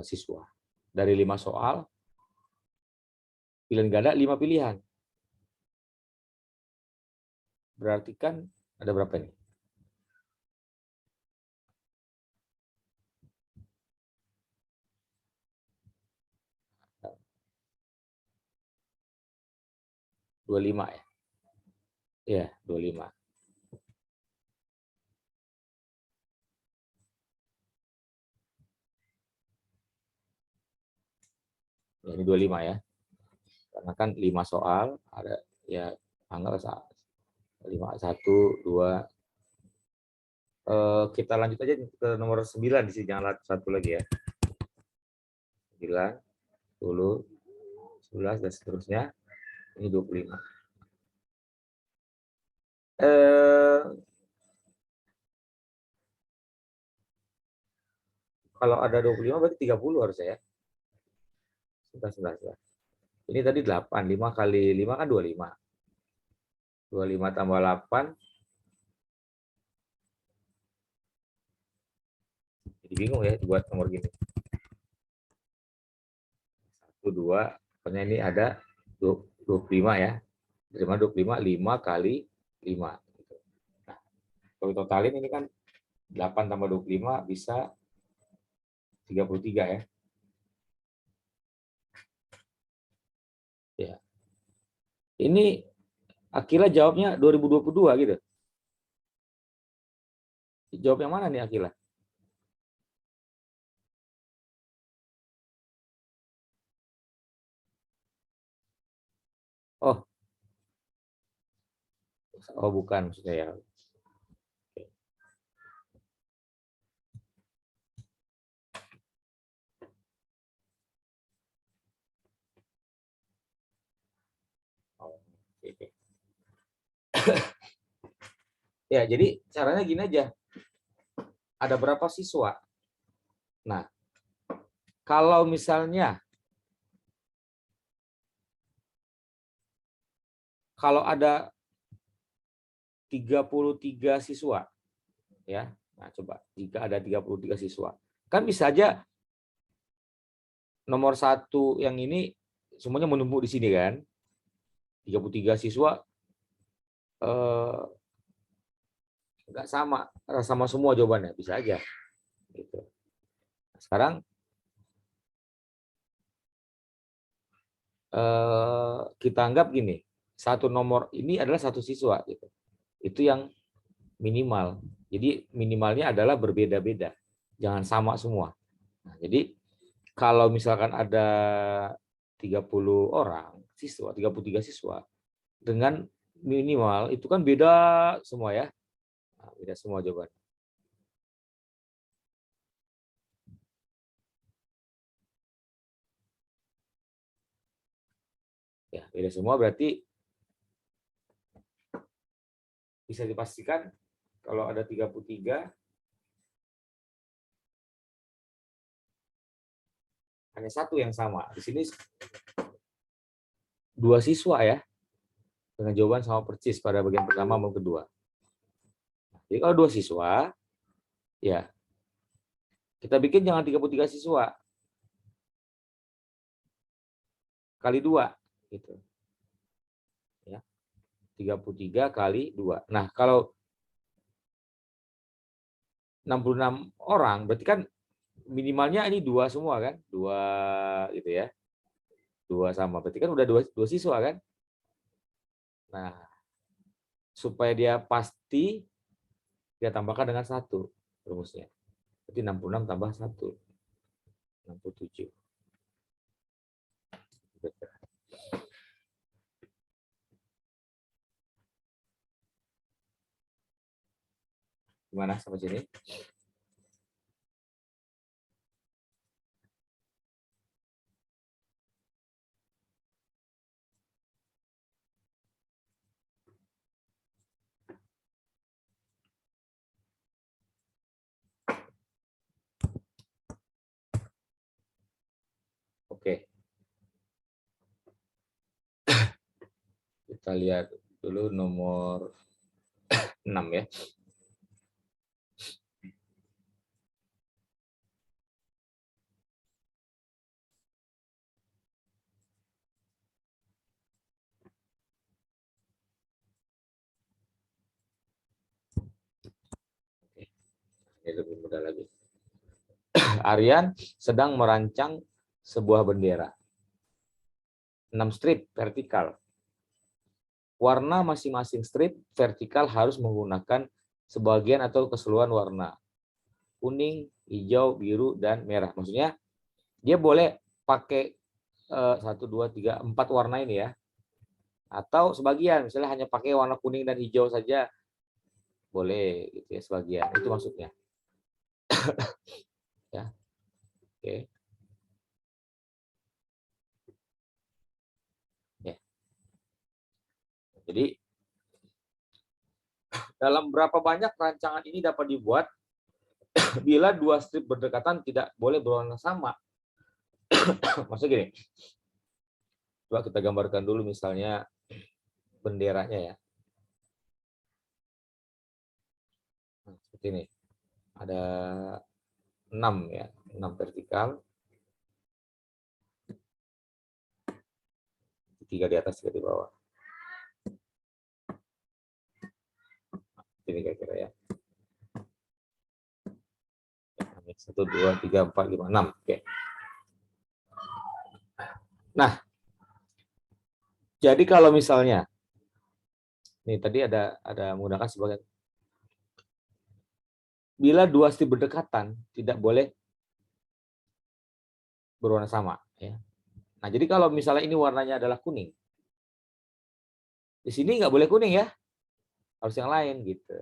siswa? Dari 5 soal pilihan ganda 5 pilihan. Berarti kan ada berapa nih? Dua lima ya? Iya, 25. Ya, ini 25 ya. Karena kan 5 soal, ada ya anggap 5, 1, 2. Kita lanjut aja ke nomor 9 di sini, jangan satu lagi ya. 9, 10, 11 dan seterusnya. Ini 25. Kalau ada 25 berarti 30 harusnya ya. Sebentar. Ini tadi 8, 5 kali 5 kan 25. 25 tambah 8. Jadi bingung ya buat nomor gini. 1, 2, pokoknya ini ada 25 ya. Dari mana 25? 5 kali 5. Nah, kalau totalin ini kan 8 tambah 25 bisa 33 ya. Ya. Ini Akila jawabnya 2022 gitu. Jawab yang mana nih Akila? Oh, bukan maksudnya ya. Oke. Ya, jadi caranya gini aja. Ada berapa siswa? Nah, kalau misalnya ada 33 siswa, ya. Nah, coba jika ada 33 siswa, kan bisa aja nomor 1 yang ini semuanya menumpuk di sini kan. 33 siswa nggak sama semua jawabannya, bisa aja gitu. Sekarang kita anggap gini, satu nomor ini adalah satu siswa gitu. Itu yang minimal. Jadi minimalnya adalah berbeda-beda, jangan sama semua. Nah, jadi kalau misalkan ada 30 orang siswa, 33 siswa dengan minimal itu kan beda semua ya. Nah, beda semua jawaban. Ya, beda semua berarti bisa dipastikan kalau ada 33 hanya satu yang sama. Di sini 2 siswa ya dengan jawaban sama persis pada bagian pertama maupun kedua. Jadi kalau 2 siswa ya kita bikin jangan 33 siswa kali 2 gitu. Ya. 33 kali 2. Nah, kalau 66 orang berarti kan minimalnya ini 2 semua kan? 2 gitu ya. 2 sama. Berarti kan udah 2 siswa kan? Nah, supaya dia pasti dia tambahkan dengan 1 rumusnya. Berarti 66 tambah 1. 67. Gimana sampai sini? Oke. Kita lihat dulu nomor 6 ya. Ini lebih mudah lagi. Aryan sedang merancang sebuah bendera. 6 strip vertikal. Warna masing-masing strip vertikal harus menggunakan sebagian atau keseluruhan warna. Kuning, hijau, biru, dan merah. Maksudnya dia boleh pakai 1, 2, 3, 4 warna ini ya. Atau sebagian, misalnya hanya pakai warna kuning dan hijau saja. Boleh gitu ya, sebagian. Itu maksudnya. Ya. Oke. Ya. Jadi dalam berapa banyak rancangan ini dapat dibuat bila 2 strip berdekatan tidak boleh berwarna sama. Maksudnya gini. Coba kita gambarkan dulu misalnya benderanya ya. Nah, seperti ini. Ada 6 ya, 6 vertikal. 3 di atas, 3 di bawah. Ini kira-kira ya. 1, 2, 3, 4, 5, 6. Oke. Nah, jadi kalau misalnya Nih tadi ada menggunakan sebagai bila dua strip berdekatan tidak boleh berwarna sama ya. Nah, jadi kalau misalnya ini warnanya adalah kuning. Di sini nggak boleh kuning ya. Harus yang lain gitu.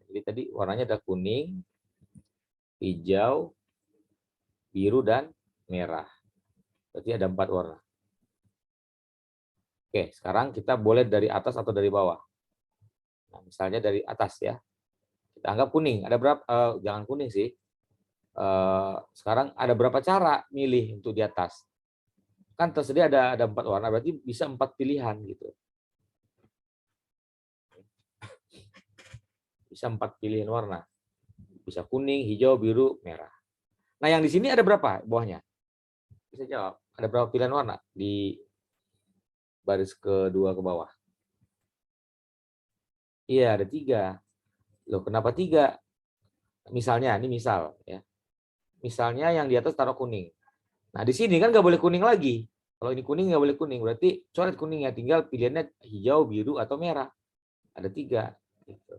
Jadi tadi warnanya ada kuning, hijau, biru dan merah. Berarti ada 4 warna. Oke, sekarang kita boleh dari atas atau dari bawah. Nah, misalnya dari atas ya. Kita anggap kuning. Ada berapa? Jangan kuning sih. Sekarang ada berapa cara milih untuk di atas? Kan tersedia ada 4 warna, berarti bisa 4 pilihan gitu. Bisa 4 pilihan warna. Bisa kuning, hijau, biru, merah. Nah, yang di sini ada berapa bawahnya? Bisa jawab. Ada berapa pilihan warna di baris kedua ke bawah? Iya, ada 3. Loh, kenapa 3? Misalnya, ini misal ya. Misalnya yang di atas taruh kuning. Nah, di sini kan nggak boleh kuning lagi. Kalau ini kuning nggak boleh kuning, berarti coret kuningnya. Tinggal pilihannya hijau, biru, atau merah. Ada 3. Gitu.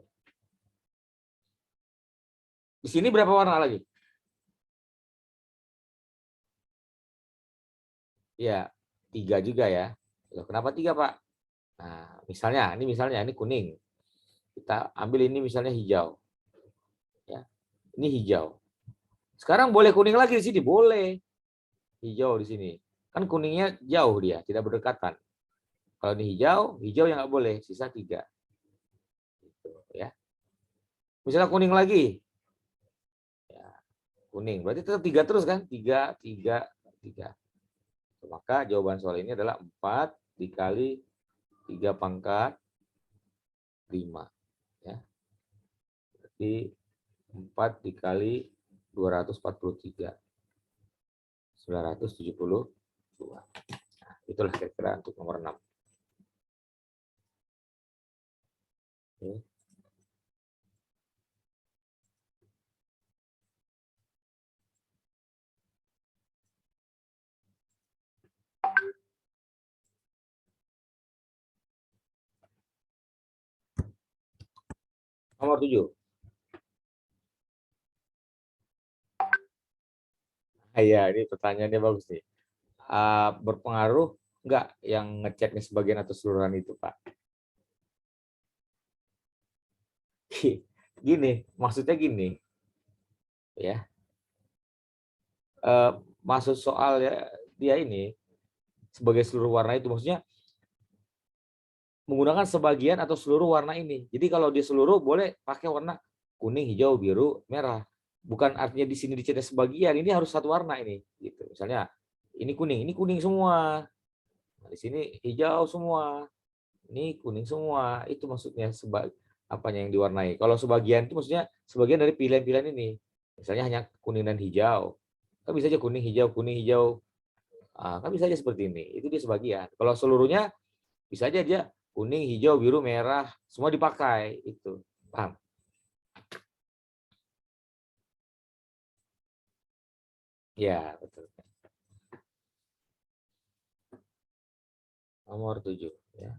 Di sini berapa warna lagi? Ya, 3 juga ya. Loh, kenapa 3, Pak? Nah, misalnya ini kuning. Kita ambil ini misalnya hijau. Ya, ini hijau. Sekarang boleh kuning lagi di sini, boleh. Hijau di sini. Kan kuningnya jauh dia, tidak berdekatan. Kalau ini hijau, hijau yang nggak boleh, sisa 3. Gitu, ya. Misalnya kuning lagi, ya, kuning. Berarti tetap 3 terus kan? 3, 3, 3. Maka jawaban soal ini adalah 4 dikali 3 pangkat 5. Ya. Berarti 4 dikali 243. 972. Nah, itulah kira-kira untuk nomor 6. Oke. Nomor 7. Iya, ini pertanyaannya bagus nih. Berpengaruh nggak yang ngeceknya sebagian atau seluruhan itu, Pak? Gini, maksudnya gini, ya. Maksud soal ya, dia ini sebagai seluruh warna itu maksudnya menggunakan sebagian atau seluruh warna ini. Jadi kalau dia seluruh boleh pakai warna kuning, hijau, biru, merah. Bukan artinya di sini dicetak sebagian, ini harus satu warna ini. Gitu. Misalnya ini kuning semua. Nah, di sini hijau semua. Ini kuning semua. Itu maksudnya apanya yang diwarnai. Kalau sebagian itu maksudnya sebagian dari pilihan-pilihan ini. Misalnya hanya kuning dan hijau. Kan bisa aja kuning, hijau. Kan bisa aja seperti ini. Itu dia sebagian. Kalau seluruhnya bisa aja dia kuning, hijau, biru, merah, semua dipakai. Itu. Paham? Ya, betul. Nomor 7. Ya.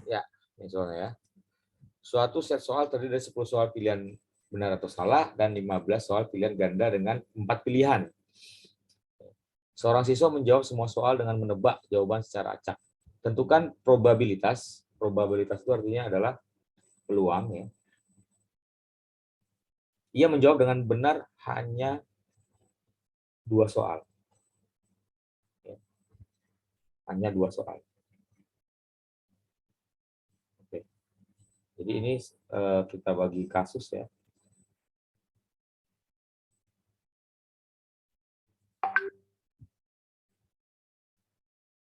Ya, ini soalnya ya. Suatu set soal terdiri dari 10 soal pilihan benar atau salah dan 15 soal pilihan ganda dengan 4 pilihan. Seorang siswa menjawab semua soal dengan menebak jawaban secara acak. Tentukan probabilitas. Probabilitas itu artinya adalah peluang. Ya. Ia menjawab dengan benar hanya 2 soal. Ya. Hanya 2 soal. Oke. Jadi ini kita bagi kasus ya.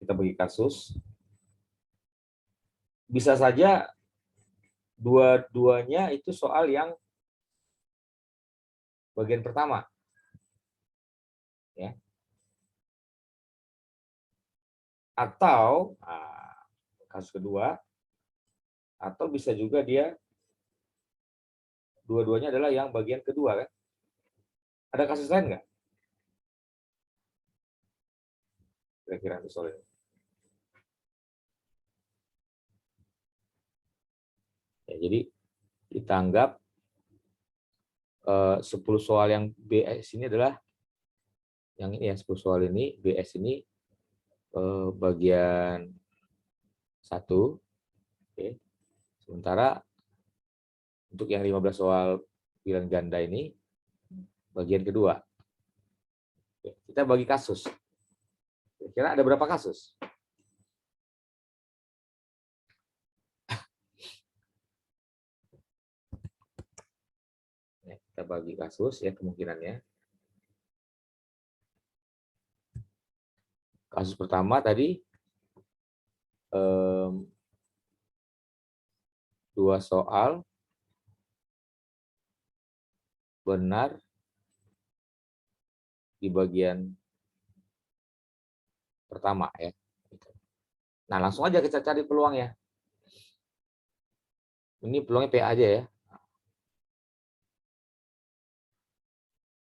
Kita bagi kasus. Bisa saja dua-duanya itu soal yang bagian pertama. Ya. Atau kasus kedua, atau bisa juga dia dua-duanya adalah yang bagian kedua kan? Ada kasus lain nggak? Kira-kira soal ini. Ya, jadi kita anggap 10 soal yang BS ini adalah yang ini ya, 10 soal ini BS ini bagian 1. Oke. Sementara untuk yang 15 soal pilihan ganda ini bagian kedua. Oke. Kita bagi kasus. Kira-kira ada berapa kasus? Kita bagi kasus ya kemungkinannya. Kasus pertama tadi 2 soal benar di bagian pertama ya. Nah, langsung aja kita cari peluangnya. Ini peluangnya PA aja ya.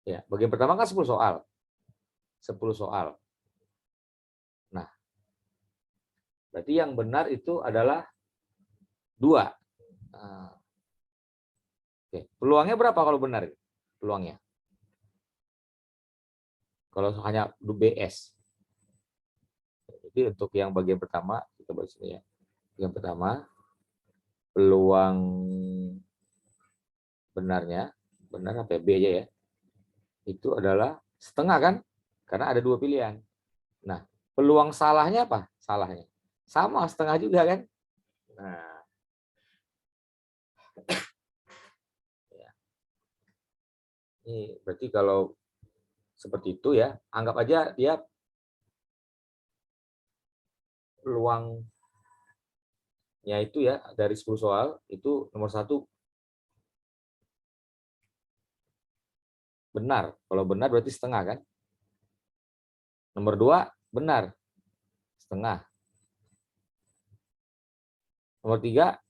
Ya, bagian pertama kan 10 soal. 10 soal. Nah, berarti yang benar itu adalah 2. Nah, oke. Peluangnya berapa kalau benar? Peluangnya. Kalau hanya BS. Jadi untuk yang bagian pertama, kita buat sini ya. Yang pertama, peluang benarnya, benar apa ya? B aja ya. Itu adalah setengah kan? Karena ada 2 pilihan. Nah, peluang salahnya apa? Salahnya. Sama, setengah juga kan? Nah. Ya. Ini berarti kalau seperti itu ya, anggap aja dia peluangnya itu ya, dari 10 soal, itu nomor 1 benar. Kalau benar berarti setengah kan? Nomor 2 benar. Setengah. Nomor 3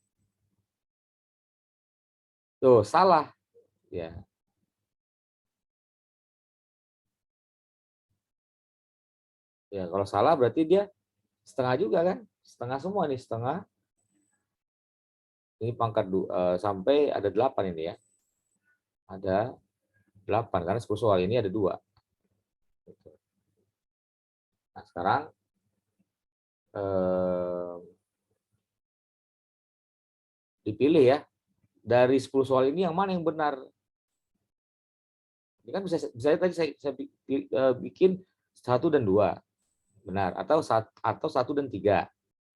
tuh salah. Ya. Ya, kalau salah berarti dia setengah juga kan? Setengah semua nih, setengah. Ini pangkat sampai ada 8 ini ya. Ada 8 karena 10 soal ini ada 2. Nah, sekarang dipilih ya. Dari 10 soal ini yang mana yang benar? Ini kan bisa tadi saya bikin 1 dan 2 benar, atau 1 dan 3,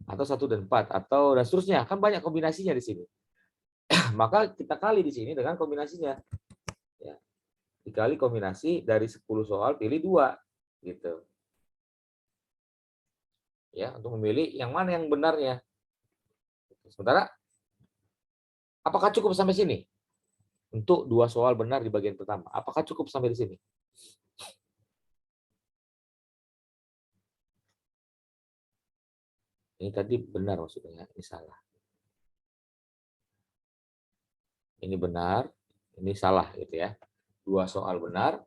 atau 1 dan 4, atau dan seterusnya. Kan banyak kombinasinya di sini. Maka kita kali di sini dengan kombinasinya. Ya. Dikali kombinasi dari 10 soal pilih 2 gitu. Ya, untuk memilih yang mana yang benarnya. Sementara apakah cukup sampai sini? Untuk 2 soal benar di bagian pertama. Apakah cukup sampai di sini? Ini tadi benar maksudnya, ini salah. Ini benar, ini salah gitu ya. 2 soal benar,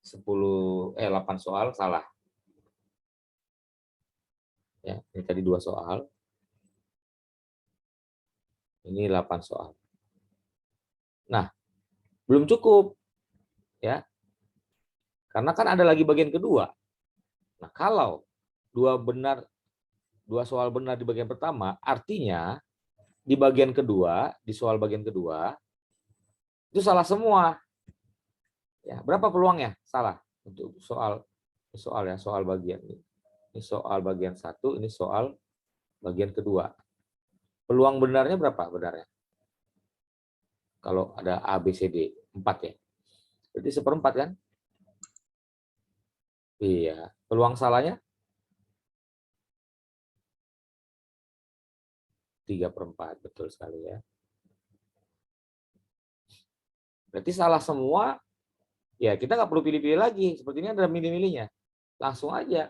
8 soal salah. Ya, ini tadi 2 soal. Ini 8 soal. Nah, belum cukup. Ya. Karena kan ada lagi bagian kedua. Nah, kalau 2 soal benar di bagian pertama, artinya di bagian kedua, di soal bagian kedua, itu salah semua. Ya, berapa peluangnya? Salah untuk soal ya, soal bagian ini. Ini soal bagian 1, ini soal bagian kedua. Peluang benarnya berapa benarnya? Kalau ada A, B, C, D, 4 ya. Berarti 1/4 kan? Iya. Peluang salahnya? 3/4, betul sekali ya. Berarti salah semua, ya kita nggak perlu pilih-pilih lagi. Seperti ini ada milih-milihnya. Langsung aja.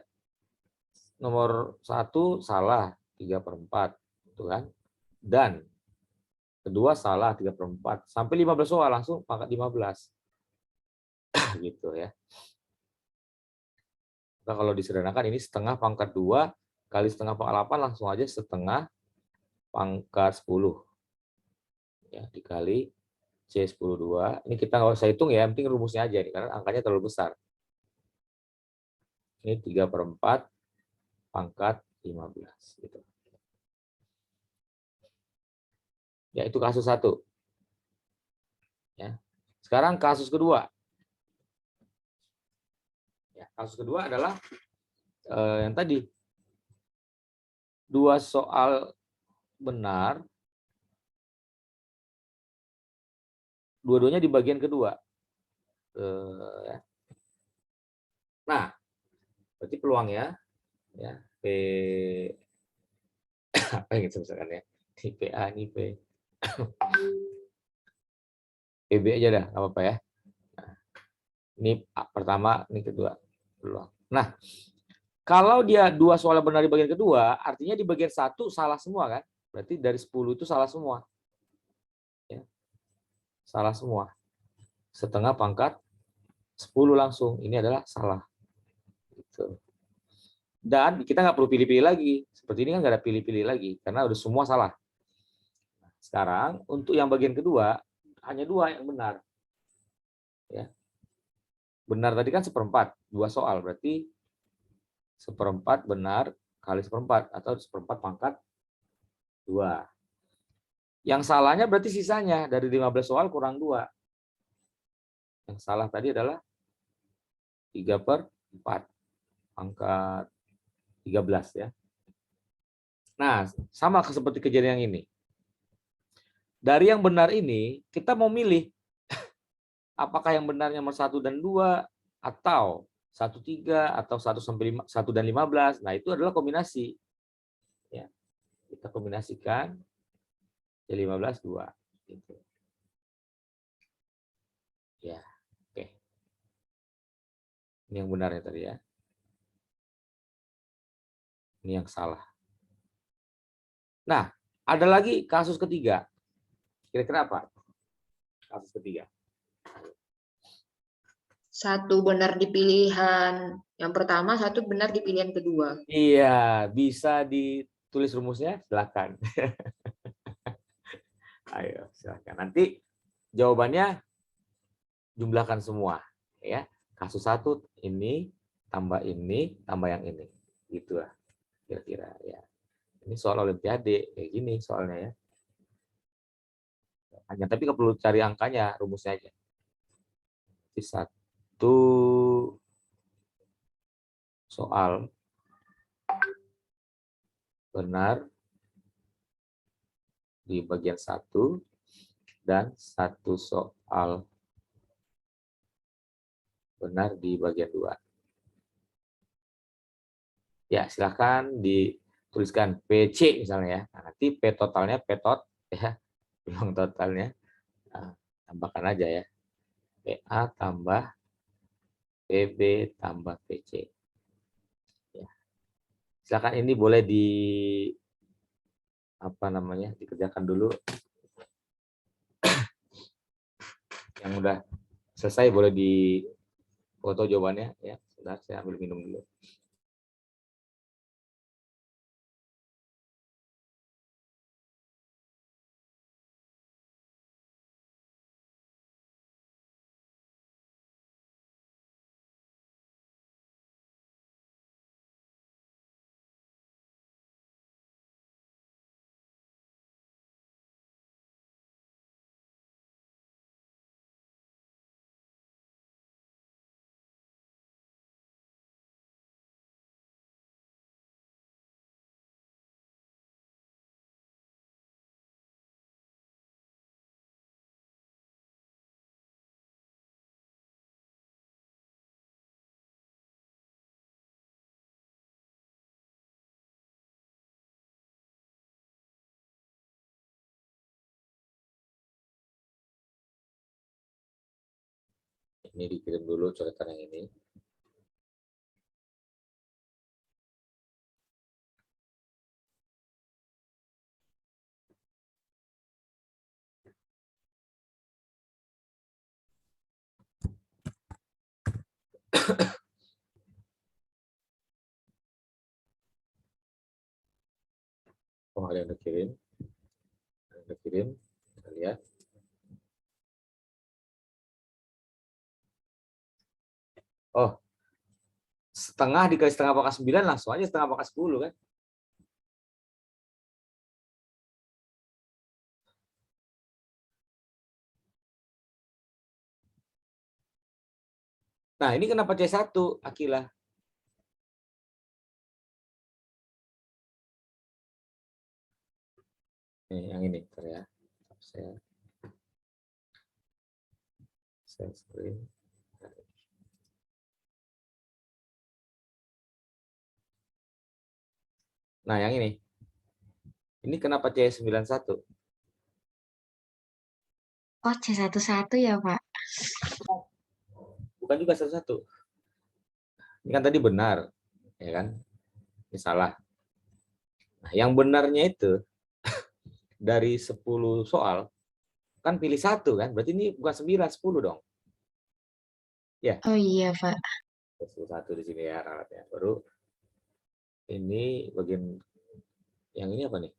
Nomor 1 salah, 3/4. Tuh kan? Dan kedua salah 3/4. Sampai 15 soal langsung pangkat 15. Gitu ya. Nah, kalau disederhanakan ini setengah pangkat 2 kali setengah pangkat 8 langsung aja setengah pangkat 10. Ya, dikali C10/2. Ini kita nggak usah hitung ya, yang penting rumusnya aja nih, karena angkanya terlalu besar. Ini 3/4 pangkat 15. Gitu. Ya, itu kasus 1. Ya. Sekarang kasus kedua. Ya, kasus kedua adalah yang tadi. 2 soal benar, dua-duanya di bagian kedua. Ya. Nah, berarti peluangnya ya P apa yang misalkan ya, ini PA, ini PB aja dah, nggak apa-apa ya. Nah, ini pertama, ini kedua peluang. Nah, kalau dia 2 soal benar di bagian kedua, artinya di bagian 1 salah semua kan? Berarti dari 10 itu salah semua. Ya. Salah semua. Setengah pangkat 10 langsung. Ini adalah salah. Gitu. Dan kita nggak perlu pilih-pilih lagi. Seperti ini kan nggak ada pilih-pilih lagi, karena udah semua salah. Sekarang, untuk yang bagian kedua, hanya 2 yang benar. Ya. Benar tadi kan 1/4, 2 soal. Berarti 1/4 benar kali 1/4, atau 1/4 pangkat 2. Yang salahnya berarti sisanya, dari 15 soal kurang 2. Yang salah tadi adalah 3/4 pangkat 13 ya. Nah, sama seperti kejadian yang ini. Dari yang benar ini, kita mau milih apakah yang benarnya nomor 1 dan 2, atau 1, 3, atau 1 dan 15. Nah, itu adalah kombinasi. Ya. Kita kombinasikan C15, 2. Gitu. Ya, oke. Ini yang benarnya tadi ya. Ini yang salah. Nah, ada lagi kasus ketiga. Kira-kira apa? Kasus ketiga. 1 benar di pilihan yang pertama, 1 benar di pilihan kedua. Iya, bisa ditulis rumusnya? Silakan. Ayo, silakan. Nanti jawabannya jumlahkan semua, ya. Kasus 1 ini tambah yang ini. Gitu lah kira-kira ya. Ini soal olimpiade kayak gini soalnya ya. Hanya tapi nggak perlu cari angkanya, rumusnya aja. Jadi 1 soal benar di bagian 1 dan 1 soal benar di bagian 2. Ya, silakan dituliskan PC misalnya ya. Nah, nanti P totalnya P tot ya, peluang totalnya. Nah, tambahkan aja ya. PA tambah PB tambah PC. Ya. Silakan ini boleh dikerjakan dulu. Yang udah selesai boleh di foto jawabannya ya. Sebentar, saya ambil minum dulu. Ini dikirim dulu coretan yang ini. Oh, ada yang udah kirim. Ada yang udah kirim. Kita lihat. Oh, setengah dikali setengah pangkat 9 langsung aja setengah pangkat 10 kan. Nah, ini kenapa C1, Akila? Nih, yang ini, bentar ya. Saya screen. Nah, yang ini. Ini kenapa C91? Oh, C11 ya, Pak. Bukan juga satu-satu. Ini kan tadi benar, ya kan? Ini salah. Nah, yang benarnya itu dari 10 soal, kan pilih satu kan? Berarti ini bukan 9, 10 dong. Ya, Oh iya, Pak. 1 di sini ya ralatnya. Baru ini bagian yang ini apa nih?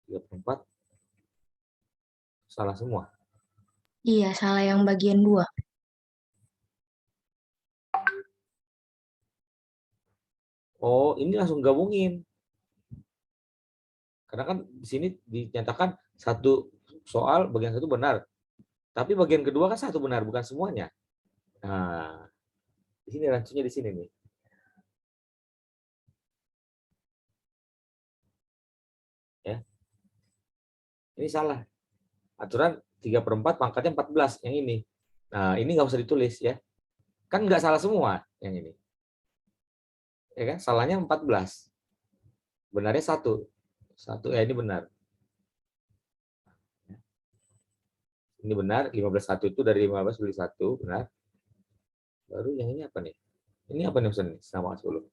34 salah semua. Iya, salah yang bagian 2. Oh, ini langsung gabungin. Karena kan di sini dinyatakan satu soal bagian satu benar. Tapi bagian kedua kan satu benar, bukan semuanya. Nah, di sini rancunya di sini nih. Ya, ini salah. Aturan 3/4 pangkatnya 14 yang ini. Nah, ini nggak usah ditulis ya. Kan nggak salah semua yang ini. Ya kan? Salahnya 14. Benarnya satu. Satu ya ini benar. Ini benar, 15/1 itu dari 15 beli 1, benar. Baru yang ini apa nih? Ini apa nih maksudnya? Sama 10.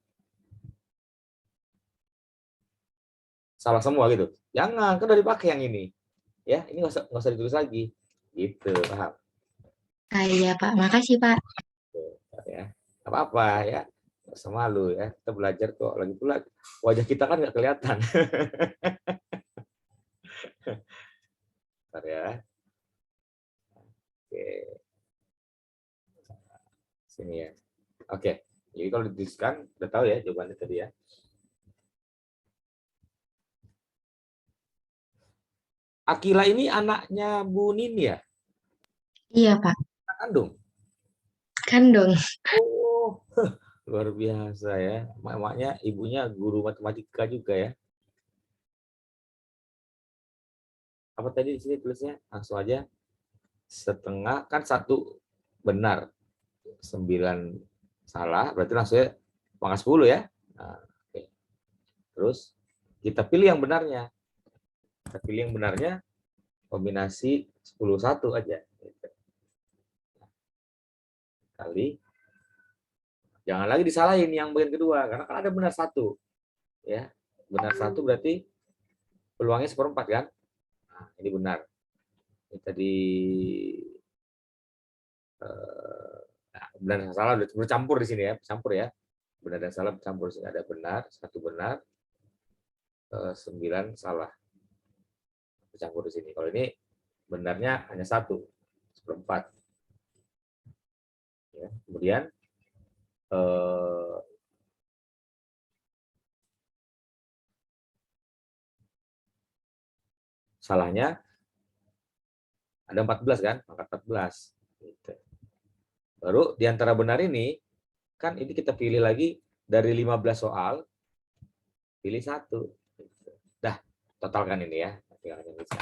Salah semua gitu. Jangan, kan udah dipakai yang ini. Ya, ini nggak usah ditulis lagi. Gitu, paham? Ah, iya, Pak. Makasih, Pak. Tuh, ya. Apa-apa ya. Nggak usah malu ya. Kita belajar kok. Lagi pula wajah kita kan nggak kelihatan. Bentar ya. Oke. Sini ya. Oke. Jadi kalau dituliskan, udah tahu ya jawabannya tadi ya. Akila ini anaknya Bu Nini ya? Iya, Pak. Anak kandung? Kandung. Oh, luar biasa ya. Maknya ibunya guru matematika juga ya. Apa tadi di sini tulisnya? Langsung aja. Setengah kan satu benar. 9 salah. Berarti langsungnya pangkat 10 ya. Nah, oke. Terus kita pilih yang benarnya. Kita pilih yang benarnya kombinasi 10/1 aja. Kali. Jangan lagi disalahin yang bagian kedua. Karena kan ada benar satu. Ya, benar satu berarti peluangnya 1/4 kan? Nah, ini benar. Ini tadi benar dan salah bercampur di sini ya, bercampur ya. Benar dan salah bercampur. Sini ada benar, satu benar, 9 salah. Bercampur di sini. Kalau ini benarnya hanya 1/4. Ya. Kemudian salahnya ada 14 kan? Maka 14. Gitu. Baru di antara benar ini, kan ini kita pilih lagi dari 15 soal, pilih satu. Dah, totalkan ini ya. Tinggal bisa.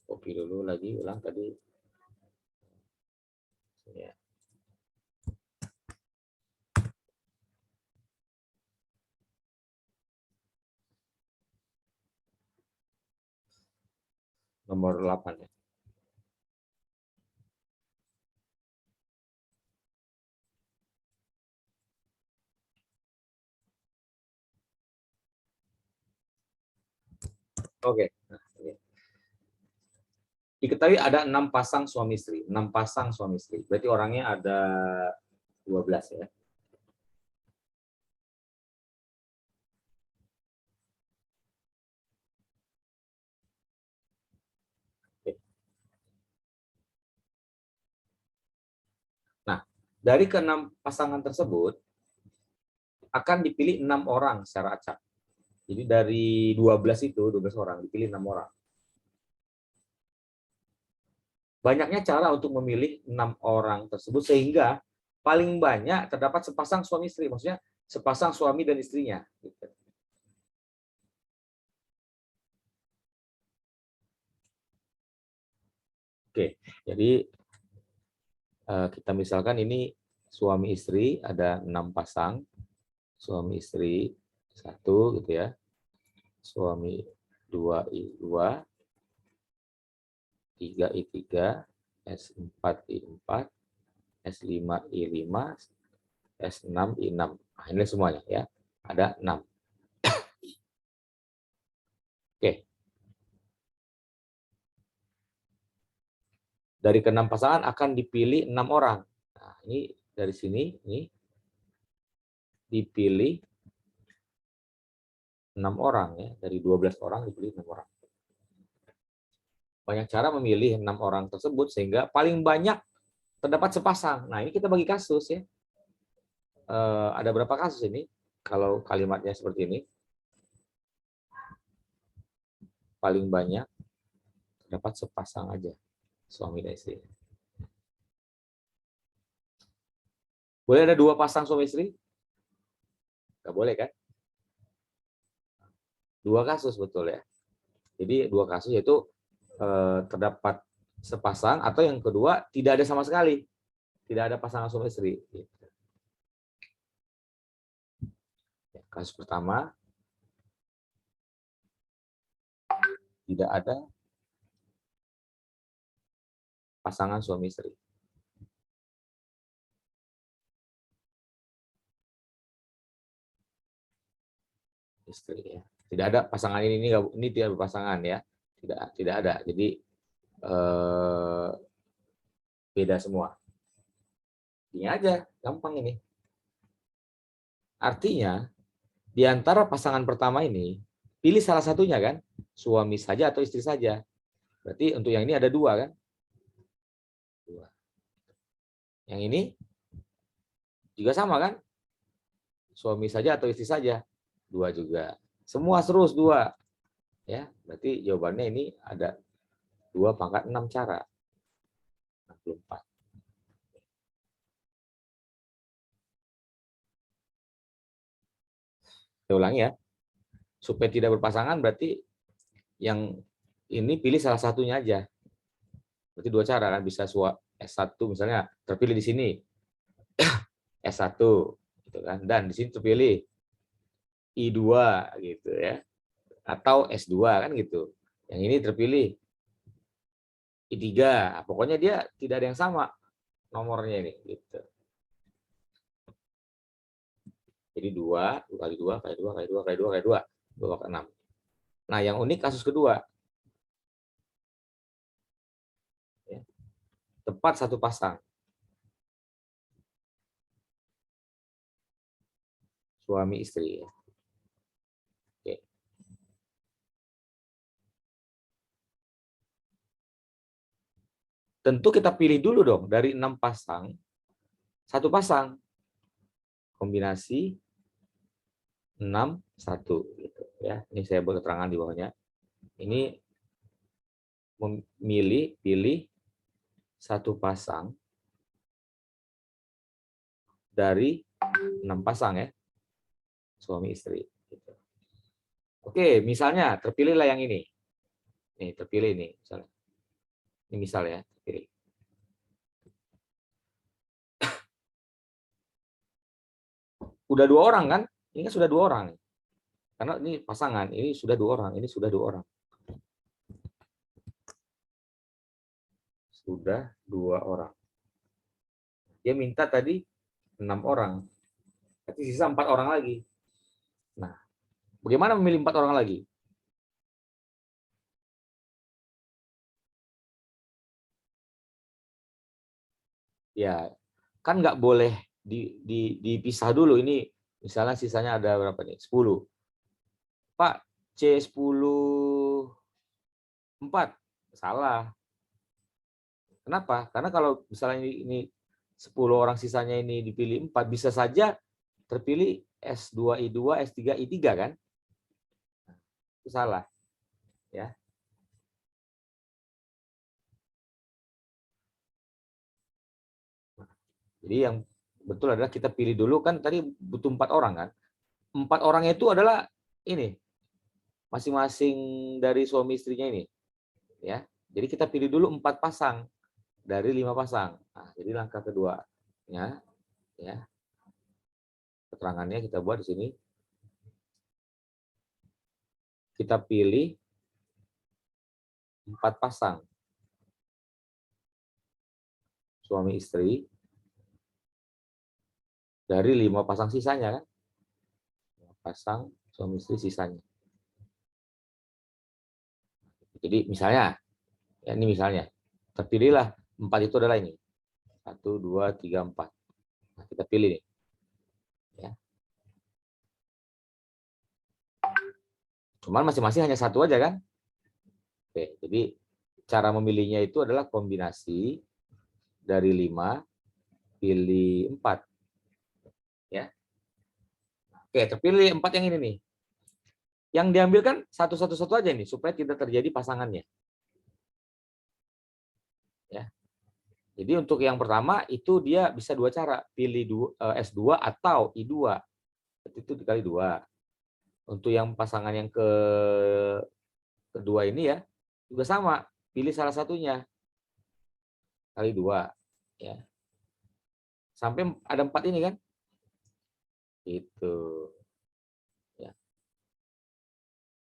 Copy dulu lagi, ulang tadi. Ya. Nomor 8 ya. Oke. Diketahui ada 6 pasang suami istri. 6 pasang suami istri. Berarti orangnya ada 12 ya. Oke. Nah, dari ke-6 pasangan tersebut akan dipilih 6 orang secara acak. Jadi dari 12 itu, 12 orang dipilih 6 orang. Banyaknya cara untuk memilih 6 orang tersebut sehingga paling banyak terdapat sepasang suami istri, maksudnya sepasang suami dan istrinya. Oke, jadi kita misalkan ini suami istri ada 6 pasang, suami istri 1 gitu ya, suami 2I2, 3I3, S4I4, S5I5, S6I6. Nah, ini semuanya ya. Ada 6. Oke. Dari ke-6 pasangan akan dipilih 6 orang. Nah, ini dari sini ini dipilih 6 orang ya, dari 12 orang dipilih 6 orang. Banyak cara memilih 6 orang tersebut sehingga paling banyak terdapat sepasang. Nah, ini kita bagi kasus ya. Ada berapa kasus ini? Kalau kalimatnya seperti ini. Paling banyak terdapat sepasang aja, suami dan istri. Boleh ada 2 pasang suami istri? Nggak boleh kan? 2 kasus betul ya. Jadi 2 kasus yaitu terdapat sepasang atau yang kedua tidak ada sama sekali. Tidak ada pasangan suami istri. Kasus pertama, tidak ada pasangan suami istri. Istri ya. Tidak ada pasangan ini tidak berpasangan ya. Tidak ada. Jadi beda semua. Ini aja, gampang ini. Artinya di antara pasangan pertama ini pilih salah satunya kan, suami saja atau istri saja. Berarti untuk yang ini ada 2 kan? 2. Yang ini juga sama kan? Suami saja atau istri saja? 2 juga. Semua terus 2. Ya, berarti jawabannya ini ada 2 pangkat 6 cara. 64. Saya ulangi ya. Supaya tidak berpasangan berarti yang ini pilih salah satunya aja. Berarti 2 cara kan, bisa S1 misalnya terpilih di sini. S1 gitu kan. Dan di sini terpilih I2 gitu ya. Atau S2 kan gitu. Yang ini terpilih I3. Pokoknya dia tidak ada yang sama nomornya ini gitu. Jadi 2 kali 2 kali 2 kali 2 kali 2 kali 2, 2 ke 6. Nah, yang unik kasus kedua. Ya. Tepat 1 pasang. Suami istri. Oke. Tentu kita pilih dulu dong dari 6 pasang, 1 pasang. Kombinasi 6, 1 gitu ya. Ini saya buat keterangan di bawahnya. Ini pilih 1 pasang dari 6 pasang ya. Suami istri gitu. Oke, misalnya terpilihlah yang ini. Nih, terpilih nih misalnya. Ini misal ya, terpilih. Udah 2 orang kan? Ini kan sudah 2 orang. Karena ini pasangan, ini sudah 2 orang, ini sudah 2 orang. Sudah 2 orang. Dia minta tadi 6 orang. Berarti sisa 4 orang lagi. Nah, bagaimana memilih 4 orang lagi? Ya, kan nggak boleh dipisah dulu. Ini misalnya sisanya ada berapa nih? 10. Pak, C10 4. Salah. Kenapa? Karena kalau misalnya ini 10 orang sisanya ini dipilih 4, bisa saja terpilih S2 I2, S3 I3 kan? Itu salah, ya. Jadi yang betul adalah kita pilih dulu, kan tadi butuh 4 orang kan. 4 orangnya itu adalah ini masing-masing dari suami istrinya ini, ya. Jadi kita pilih dulu 4 pasang dari 5 pasang. Nah, jadi langkah kedua, ya, keterangannya kita buat di sini. Kita pilih 4 pasang suami istri dari 5 pasang sisanya kan. 5 pasang suami istri sisanya. Jadi misalnya, ya ini misalnya, terpilihlah 4 itu adalah ini. 1, 2, 3, 4. Nah, kita pilih nih. Ya. Cuman masing-masing hanya satu aja kan. Oke, jadi cara memilihnya itu adalah kombinasi dari 5 pilih 4. Ya. Oke, terpilih 4 yang ini nih. Yang diambil kan satu-satu aja nih supaya tidak terjadi pasangannya. Ya. Jadi untuk yang pertama itu dia bisa 2 cara, pilih S2 atau I2. Itu dikali 2. Untuk yang pasangan yang kedua ini ya juga sama, pilih salah satunya kali 2, ya. Sampai ada 4 ini kan. Itu. Ya.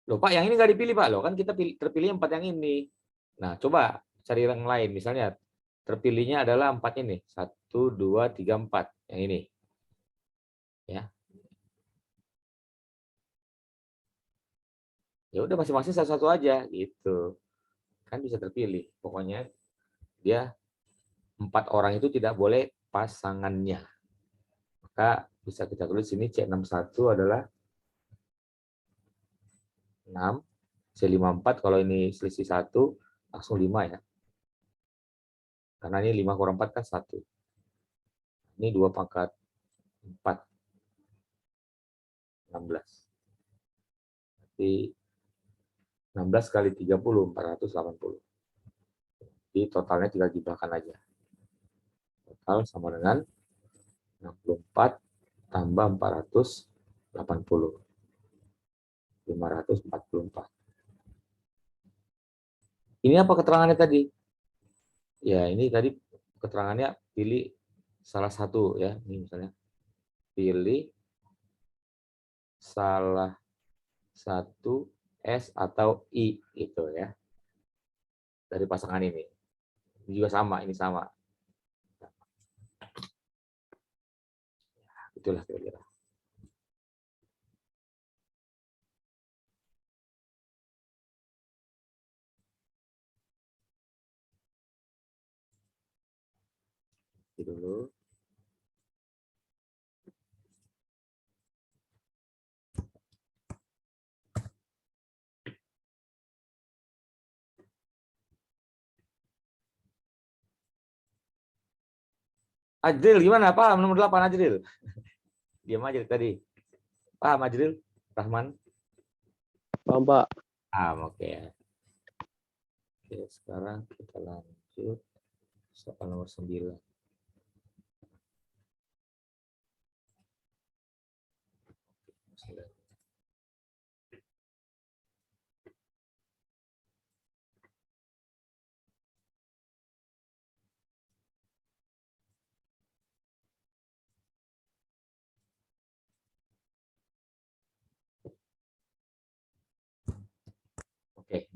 Loh Pak, yang ini nggak dipilih Pak. Loh kan kita terpilih 4 yang ini. Nah, coba cari yang lain. Misalnya terpilihnya adalah 4 ini. 1, 2, 3, 4. Yang ini. Ya. Ya udah masing-masing satu-satu aja gitu. Kan bisa terpilih. Pokoknya dia 4 orang itu tidak boleh pasangannya. Maka bisa kita tulis sini C61 adalah 6, C54 kalau ini selisih 1 langsung 5 ya. Karena ini 5 kurang 4 kan 1. Ini 2 pangkat 4, 16. Jadi 16 kali 30, 480. Jadi totalnya tinggal dibahkan aja. Total sama dengan 64 tambah 480. 544. Ini apa keterangannya tadi? Ya, ini tadi keterangannya pilih salah satu ya. Ini misalnya pilih salah satu S atau I gitu ya. Dari pasangan ini. Ini juga sama, ini sama. Itulah kira-kira. Ini dulu. Ajril gimana? Paham nomor 8 Ajril? Diam aja tadi. Paham Ajril? Rahman? Paham, Pak. Paham, oke. Oke, sekarang kita lanjut soal nomor 9. Oke,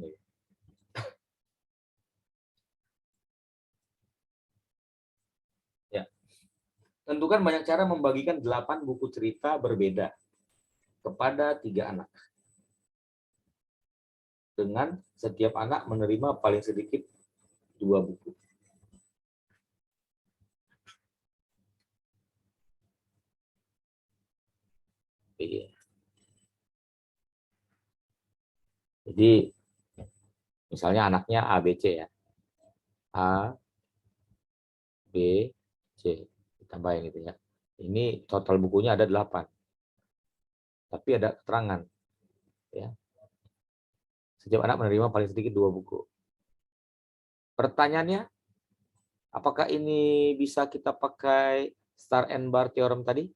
ya. Tentukan banyak cara membagikan 8 buku cerita berbeda kepada 3 anak. Dengan setiap anak menerima paling sedikit 2 buku. Jadi misalnya anaknya A, B, C ya. A, B, C. Ditambahin gitu ya. Ini total bukunya ada 8. Tapi ada keterangan. Ya. Setiap anak menerima paling sedikit 2 buku. Pertanyaannya, apakah ini bisa kita pakai star and bar theorem tadi?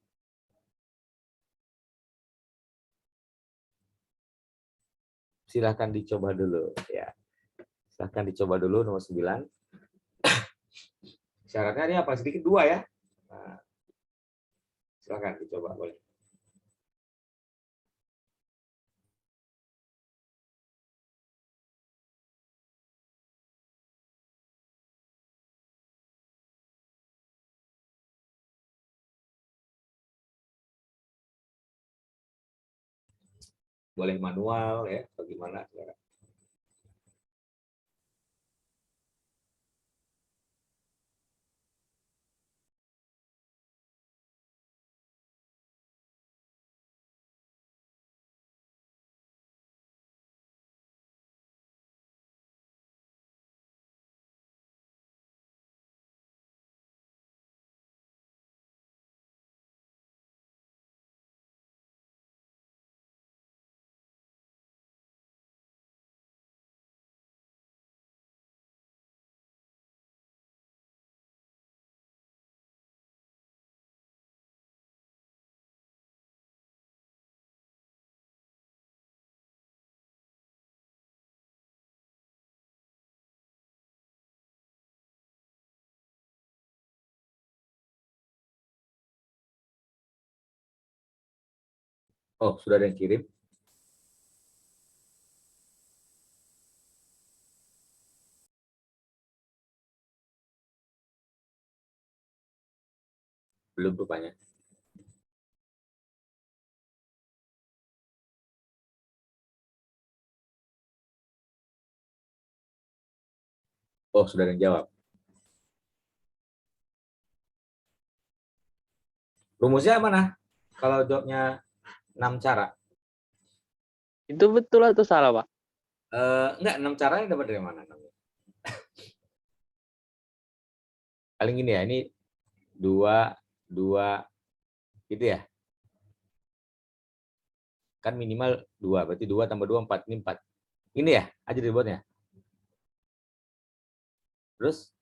Silahkan dicoba dulu. Ya. Silahkan dicoba dulu nomor 9. Syaratnya ini apa? Sedikit 2 ya. Nah, silahkan dicoba boleh. Boleh manual ya, bagaimana? Oh, sudah ada yang kirim? Belum rupanya. Oh, sudah ada yang jawab. Rumusnya mana? Kalau jawabnya 6 cara. Itu betul atau salah, Pak? Enggak, 6 caranya dapat dari mana? Paling gini ya, ini 2, 2, gitu ya. Kan minimal 2, berarti 2 tambah 2, 4. Ini 4. Ini ya, aja dibuatnya. Terus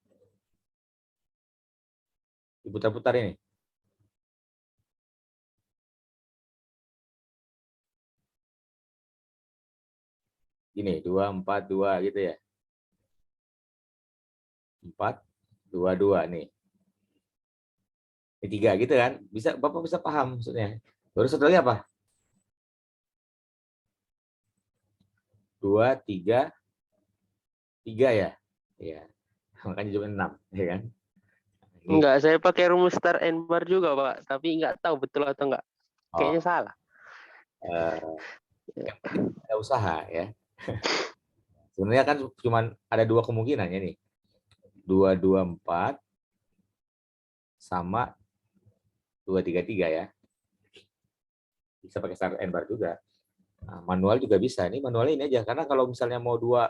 diputar-putar ini. Gini, 2, 4, 2 gitu ya. 4, 2, 2 nih. Ini 3 gitu kan. Bisa Bapak bisa paham maksudnya. Terus satu lagi apa? 2, 3, 3 ya. Iya. Makanya cuma 6, ya kan? Ini Enggak, saya pakai rumus star and bar juga, Pak. Tapi nggak tahu betul atau enggak. Kayaknya salah. yang penting ada usaha ya. Sebenarnya kan cuma ada 2 kemungkinan ya nih. 2, 2, 4 sama 2, 3, 3 ya. Bisa pakai start and bar juga. Nah, manual juga bisa. Ini manualnya ini aja. Karena kalau misalnya mau 2,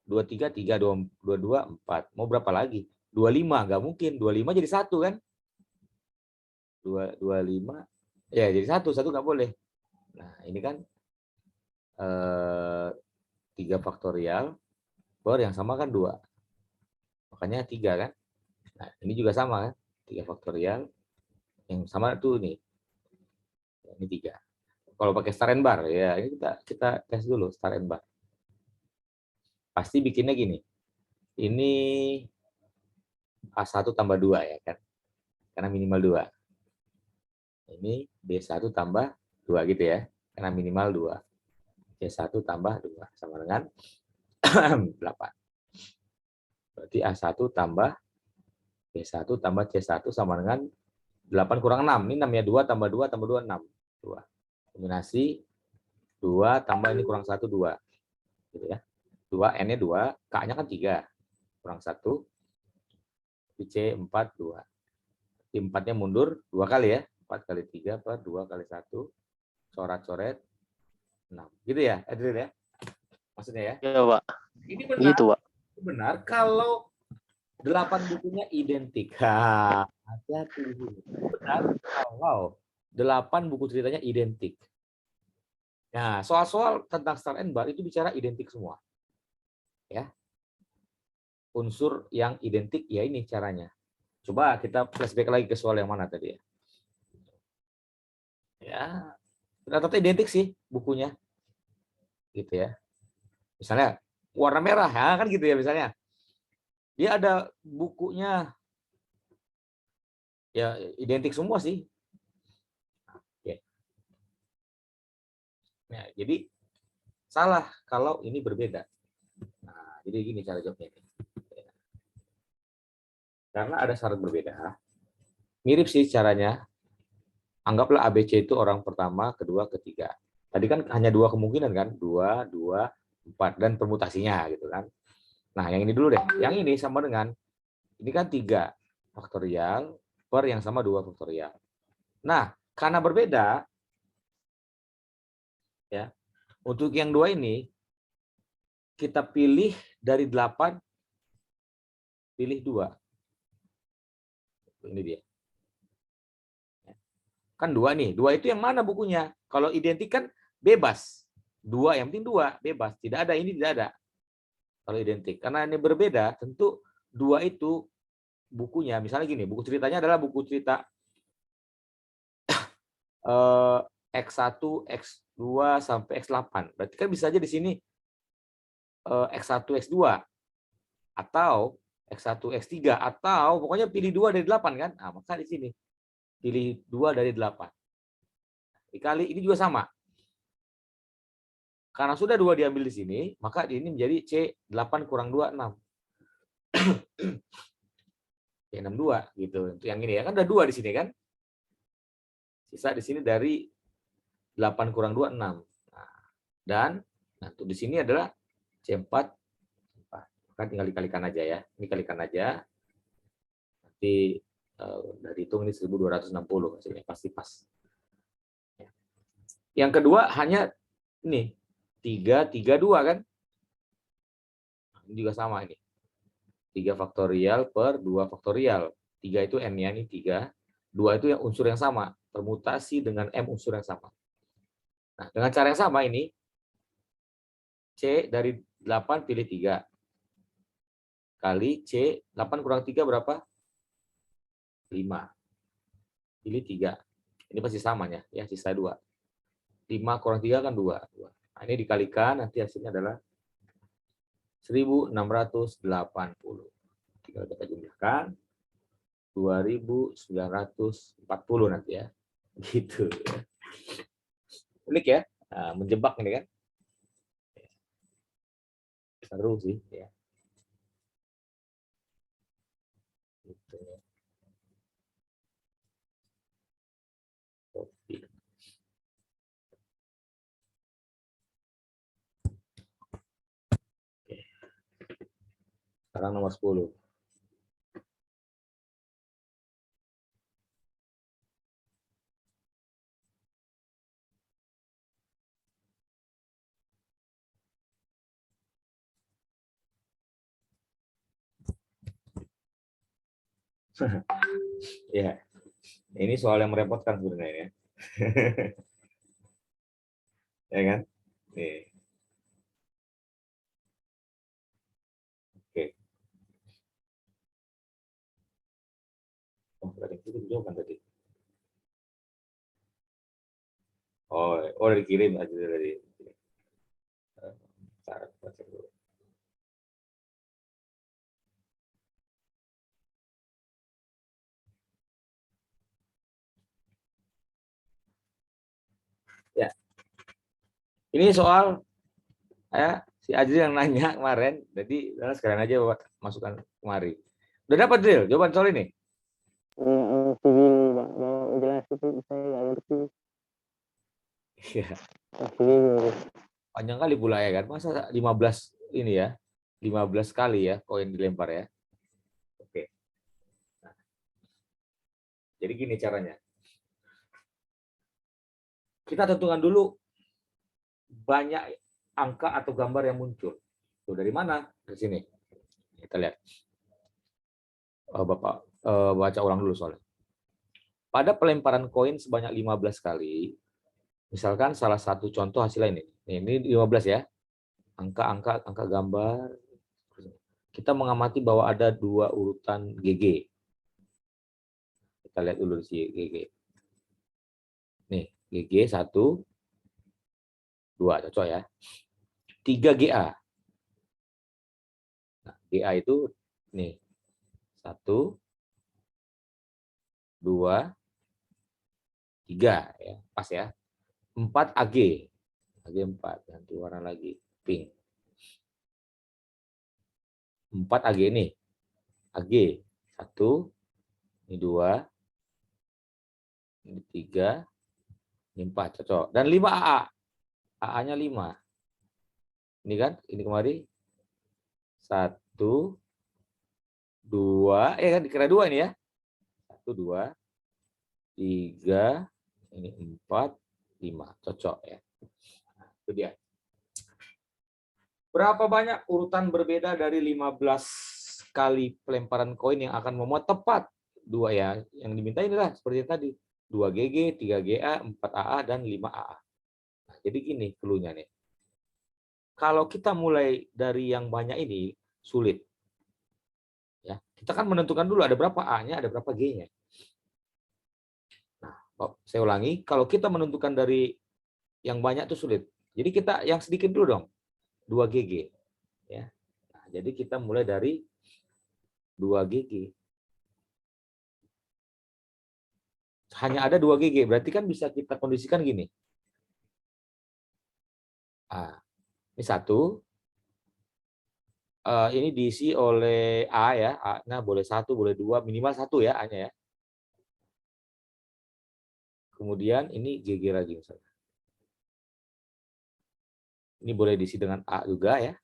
2, 3, 3, 2, 2, 4. Mau berapa lagi? 25, nggak mungkin. 25 jadi 1 kan? 2, 25. Ya, jadi 1 nggak boleh. Nah, ini kan 3 faktorial. Bar yang sama kan 2. Makanya 3 kan? Nah, ini juga sama kan? 3 faktorial. Yang sama tuh nih. Ini 3. Kalau pakai star and bar, ya ini kita tes dulu star and bar. Pasti bikinnya gini. Ini A1 tambah 2 ya kan? Karena minimal 2. Ini B1 tambah 2 gitu ya. Karena minimal 2. C1 tambah 2 sama dengan 8. Berarti A1 tambah B1 tambah C1 sama dengan 8 kurang 6. Ini 6 ya. 2 tambah 2 tambah 2, 6. 2. Kombinasi 2 tambah ini kurang 1, 2. Gitu ya. 2, N-nya 2, K-nya kan 3. Kurang 1. C 4, 2. Di 4-nya mundur 2 kali ya. 4 kali 3 per 2 kali 1. Coret-coret 6. Gitu ya, Adril ya? Maksudnya ya. Ya, Pak. Ini benar. Gitu, Pak. Benar kalau 8 bukunya identik. Hati-hati. Benar kalau 8 buku ceritanya identik. Nah, soal-soal tentang Star and Bar itu bicara identik semua. Ya. Unsur yang identik ya ini caranya. Coba kita flashback lagi ke soal yang mana tadi ya. Ya, rata-rata identik sih bukunya. Gitu ya. Misalnya warna merah, ya kan gitu ya misalnya. Dia ada bukunya ya identik semua sih. Oke. Nah, jadi salah kalau ini berbeda. Nah, jadi gini cara jawabnya. Karena ada syarat berbeda, mirip sih caranya. Anggaplah ABC itu orang pertama, kedua, ketiga. Tadi kan hanya 2 kemungkinan kan, 2, 2, 4 dan permutasinya gitu kan. Nah, yang ini dulu deh. Yang ini sama dengan ini kan 3 faktorial per yang sama 2 faktorial. Nah, karena berbeda ya. Untuk yang 2 ini kita pilih dari 8 pilih 2. Ini dia. Kan 2 nih. 2 itu yang mana bukunya? Kalau identik kan bebas. 2 yang penting 2 bebas. Tidak ada ini tidak ada. Kalau identik. Karena ini berbeda, tentu 2 itu bukunya. Misalnya gini, buku ceritanya adalah buku cerita X1, X2 sampai X8. Berarti kan bisa aja di sini X1, X2 atau X1, X3 atau pokoknya pilih 2 dari 8 kan? Nah, maka di sini pilih 2 dari 8. Dikali ini juga sama. Karena sudah 2 diambil di sini, maka ini menjadi C8 kurang 2, 6. C62 gitu. Untuk yang ini ya, kan ada 2 di sini kan? Sisa di sini dari 8 kurang 2, 6. Nah, dan untuk di sini adalah C4. Maka tinggal dikalikan aja ya. Ini kalikan aja. Nanti dari hitung ini 1260 hasilnya pasti pas. Yang kedua hanya ini 3, 3, 2 kan? Ini juga sama ini. 3 faktorial per 2 faktorial. 3 itu n-nya, ini 3. 2 itu yang unsur yang sama. Permutasi dengan m unsur yang sama. Nah, dengan cara yang sama ini, C dari 8 pilih 3. Kali C, 8 kurang 3 berapa? 5. Pilih 3. Ini pasti samanya, ya, sisa 2. 5 kurang 3 kan 2. Nah, ini dikalikan, nanti hasilnya adalah 1680. Tinggal kita jumlahkan 2940 nanti ya. Gitu ya. Unik ya. Nah, menjebak ini kan. Seru sih ya. Gitu ya. Oke. Sekarang nomor 10. Ya, ini soal yang merepotkan sebenarnya ya. Ya kan? Nih. Oke. Oh, tadi itu jawaban tadi. Udah dikirim aja dari. Cara baca dulu. Ya, ini soal ya si Ajri yang nanya kemarin, jadi sekalian aja buat masukkan kemari. Udah dapat Dril jawaban soal ini? Masih bingung, Pak. Mau jelas itu saya nggak ngerti. Iya. Masih bingung. Panjang kali pula ya kan, masa 15 ini ya, 15 kali ya koin dilempar ya. Oke. Nah, jadi gini caranya. Kita tentukan dulu banyak angka atau gambar yang muncul. Tuh, dari mana? Dari sini. Kita lihat. Bapak baca ulang dulu soalnya. Pada pelemparan koin sebanyak 15 kali, misalkan salah satu contoh hasilnya ini 15 ya. Angka gambar. Kita mengamati bahwa ada 2 urutan GG. Kita lihat dulu si GG. Nih, GG 1, 2, cocok ya. 3 GA. Nah, GA itu nih 1, 2, 3 ya, pas ya. 4 AG. AG 4, ganti warna lagi, pink. 4 AG ini. AG 1, ini 2, ini 3, ini 4, cocok. Dan 5 AA. AA-nya 5. Ini kan, ini kemari 1, 2, ya kan dikira 2 ini ya. 1, 2, 3, ini 4, 5, cocok ya. Nah, itu dia. Berapa banyak urutan berbeda dari 15 kali pelemparan koin yang akan memuat tepat 2 ya. Yang diminta inilah seperti tadi. 2 GG, 3 GA, 4 AA, dan 5 AA. Nah, jadi gini cluenya nih. Kalau kita mulai dari yang banyak ini, sulit. Ya, kita kan menentukan dulu ada berapa A-nya, ada berapa G-nya. Nah, saya ulangi, kalau kita menentukan dari yang banyak itu sulit. Jadi kita yang sedikit dulu dong. 2 GG ya. Nah, jadi kita mulai dari 2 GG. Hanya ada 2 GG, berarti kan bisa kita kondisikan gini. Ah, ini 1. Ini diisi oleh A ya. A-nya boleh 1, boleh 2, minimal 1 ya A-nya ya. Kemudian ini GG lagi misalnya. Ini boleh diisi dengan A juga ya.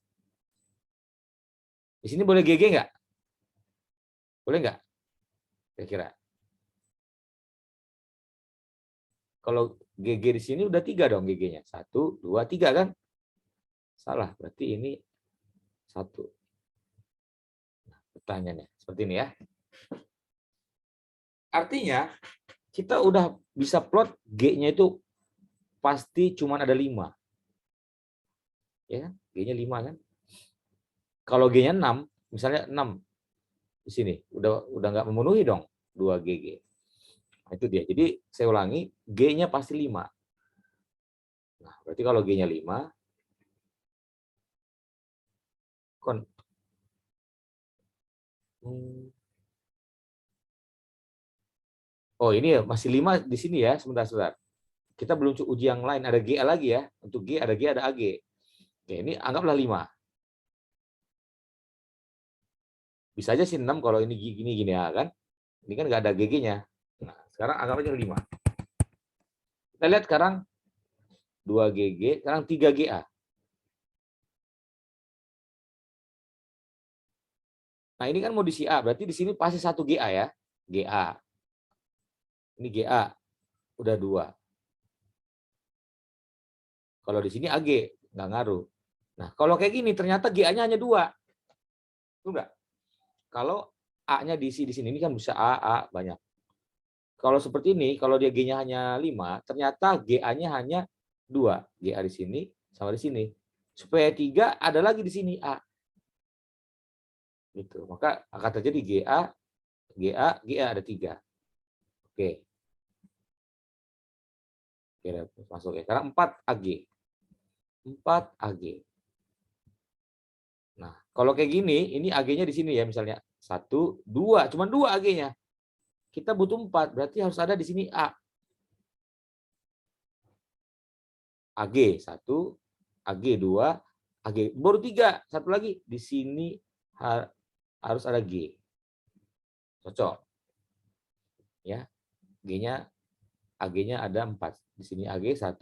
Di sini boleh GG nggak? Boleh nggak? Kira-kira. Kalau GG di sini udah 3 dong GG-nya. 1, 2, 3 kan? Salah, berarti ini 1. Nah, pertanyaannya seperti ini ya. Artinya kita udah bisa plot G-nya itu pasti cuma ada 5. Ya kan? G-nya 5 kan? Kalau G-nya 6, misalnya 6 di sini, udah nggak memenuhi dong 2 GG. Nah, itu dia. Jadi saya ulangi, G-nya pasti 5. Nah, berarti kalau G-nya 5, oh ini ya masih 5 di sini ya, sebentar. Kita belum uji yang lain, ada GA lagi ya. Untuk G, ada G, ada AG. Oke, ini anggaplah 5. Bisa aja sih 6 kalau ini gini ya kan. Ini kan nggak ada GG-nya. Nah, sekarang anggap aja 5. Kita lihat sekarang 2 GG, sekarang 3 GA. Nah, ini kan mau diisi A, berarti di sini pasti 1 GA ya. GA. Ini GA, udah 2. Kalau di sini AG, nggak ngaruh. Nah, kalau kayak gini ternyata GA-nya hanya 2. Itu enggak? Kalau A-nya diisi di sini, ini kan bisa A banyak. Kalau seperti ini, kalau dia G-nya hanya 5, ternyata GA-nya hanya 2. GA di sini sama di sini. Supaya 3 ada lagi di sini A. Gitu. Maka akan terjadi GA ada 3. Oke. Oke, masuk ya. Sekarang 4 AG. 4 AG. Nah, kalau kayak gini, ini AG-nya di sini ya misalnya. 1, 2, cuma 2 AG-nya. Kita butuh 4, berarti harus ada di sini A. AG 1, AG 2, AG baru 3, satu lagi di sini harus ada G. Cocok. Ya. G-nya AG-nya ada 4. Di sini AG 1,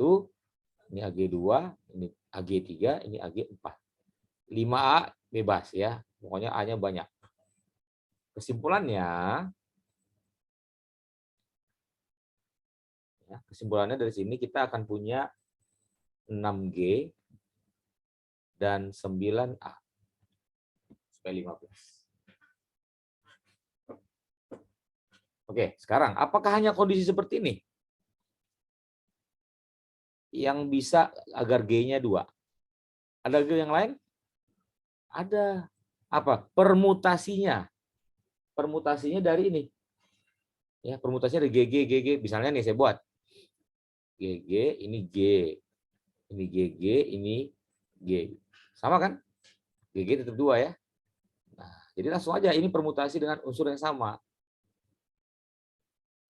ini AG 2, ini AG 3, ini AG 4. 5A bebas ya. Pokoknya A-nya banyak. Kesimpulannya dari sini kita akan punya 6G dan 9A. Supaya 15. Oke, sekarang apakah hanya kondisi seperti ini yang bisa agar G-nya 2? Ada yang lain? Ada. Apa? Permutasinya. Permutasinya dari ini. Ya, permutasinya dari GG. Misalnya nih saya buat. GG, ini G. Ini GG, ini G. Sama kan? GG tetap 2 ya. Nah, jadi langsung aja ini permutasi dengan unsur yang sama.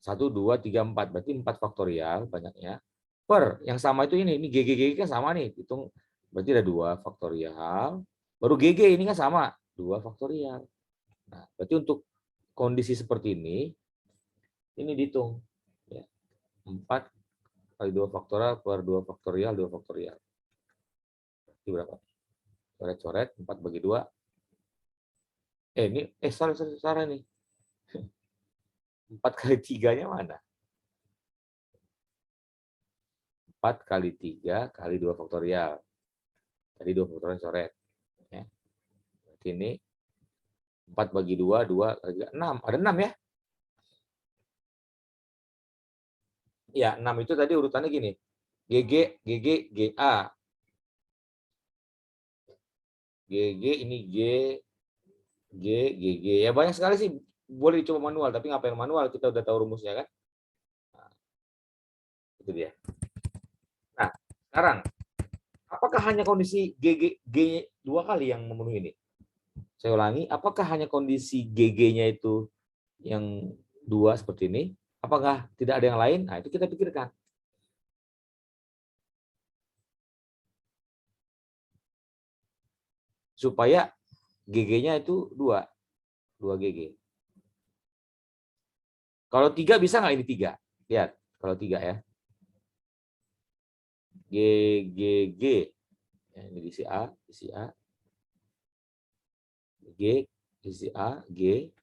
1, 2, 3, 4. Berarti 4 faktorial banyaknya. Per yang sama itu ini GG kan sama nih. Hitung berarti ada 2 faktorial. Baru GG ini kan sama 2 faktorial. Nah, berarti untuk kondisi seperti ini dihitung ya. 4 kali 2 faktorial per 2 faktorial 2 faktorial. Berarti berapa? Coret-coret 4 bagi 2. Salah nih. 4 kali 3-nya mana? 4 kali 3 kali 2 faktorial. Tadi 2 faktorial coret. Ya. Berarti ini 4 bagi 2, 2 kali 3, 6. Ada 6 ya? Ya, 6 itu tadi urutannya gini. GG, GA. GG ini G, GG. Ya banyak sekali sih. Boleh dicoba manual, tapi ngapain manual? Kita udah tahu rumusnya kan? Nah, itu dia. Nah, sekarang apakah hanya kondisi G 2 kali yang memenuhi ini? Saya ulangi, apakah hanya kondisi GG-nya itu yang 2 seperti ini? Apakah tidak ada yang lain? Nah, itu kita pikirkan. Supaya GG-nya itu 2 GG. Kalau 3 bisa nggak ini 3? Lihat, kalau 3 ya. G. Ya, ini diisi A, diisi A. G, diisi A, G.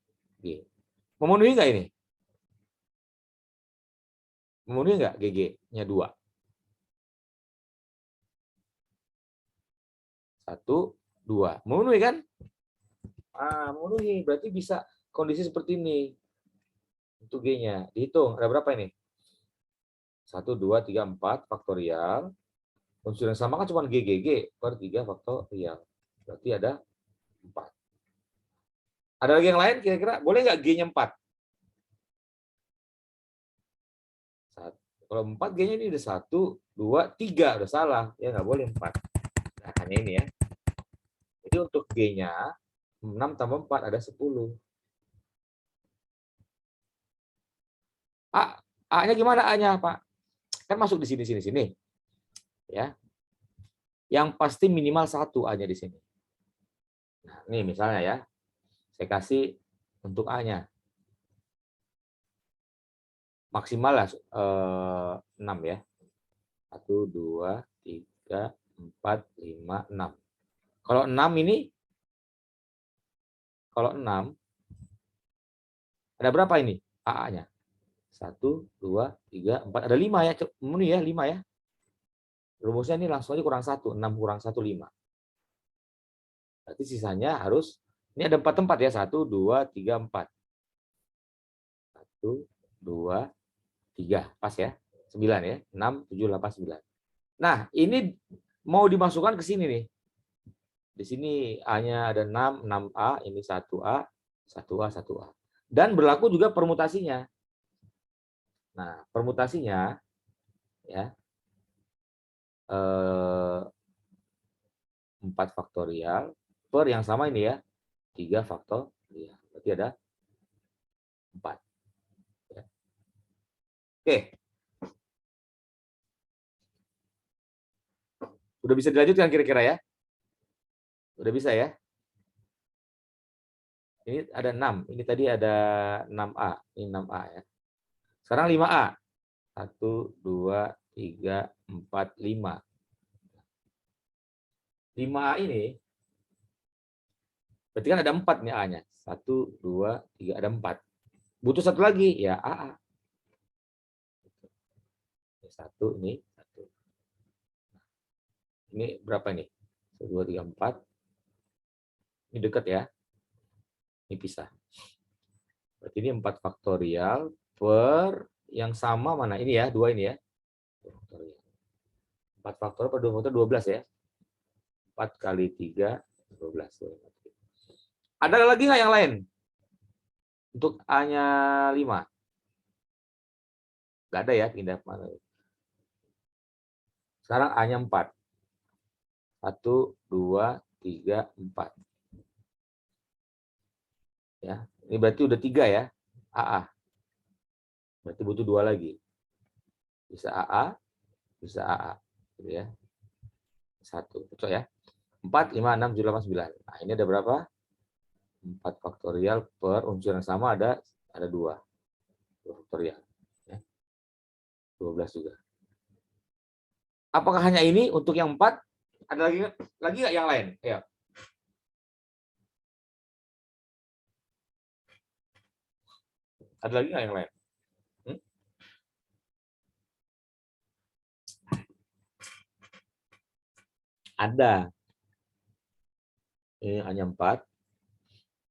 Memenuhi nggak ini? Memenuhi nggak GG-nya 2? 1, 2. Memenuhi kan? Memenuhi. Berarti bisa kondisi seperti ini. Untuk G-nya. Dihitung. Ada berapa ini? 1, 2, 3, 4 faktorial. Unsur yang sama kan cuma G per 3 faktorial. Berarti ada 4. Ada lagi yang lain kira-kira? Boleh nggak G-nya 4? Kalau 4 G-nya ini udah 1, 2, 3. Udah salah. Ya nggak boleh 4. Nah, hanya ini ya. Jadi untuk G-nya 6 tambah 4 ada 10. A-nya gimana A-nya, Pak? Kan masuk di sini. Ya. Yang pasti minimal 1 A-nya di sini. Nah, ini misalnya ya. Saya kasih untuk A-nya. Maksimal lah 6 ya. 1, 2, 3, 4, 5, 6. Kalau 6 ini, kalau 6, ada berapa ini AA-nya? 1, 2, 3, 4. Ada 5 ya. Memenuhi ya, 5 ya. Rumusnya ini langsung aja kurang 1. 6 kurang 1, 5. Berarti sisanya harus, ini ada 4 tempat ya. 1, 2, 3, 4. 1, 2, 3. Pas ya. 9 ya. 6, 7, 8, 9. Nah, ini mau dimasukkan ke sini nih. Di sini A-nya ada 6, 6A. Ini 1A, 1A, 1A. Dan berlaku juga permutasinya. Nah, permutasinya ya 4 faktorial per yang sama ini ya 3 faktorial. Berarti ada 4. Ya. Oke. Udah bisa dilanjutkan kira-kira ya? Udah bisa ya? Ini ada 6. Ini tadi ada 6A. Ini 6A ya. Sekarang 5A. 1, 2, 3, 4, 5. 5A ini berarti kan ada 4 nih A-nya. 1, 2, 3, ada 4. Butuh satu lagi, ya AA. Ini 1, ini 1. Ini berapa nih? 1, 2, 3, 4. Ini dekat ya. Ini pisah. Berarti ini 4 faktorial per yang sama mana? Ini ya, 2 ini ya. 4 faktorial per 2 faktorial 12 ya. 4 kali 3, 12. Ada lagi nggak yang lain? Untuk A-nya 5. Nggak ada ya, pindah mana. Sekarang A-nya 4. 1, 2, 3, 4. Ya, ini berarti udah 3 ya. AA. Berarti butuh 2 lagi. Bisa AA, bisa AA. Gitu ya. 1. Cocok ya. 4, 5, 6, 7, 8, 9. Nah, ini ada berapa? 4 faktorial per unsur yang sama ada 2. 2 faktorial. Ya. 12 juga. Apakah hanya ini untuk yang 4? Ada lagi nggak yang lain? Ya. Ada lagi nggak yang lain? Ada. Ini hanya 4.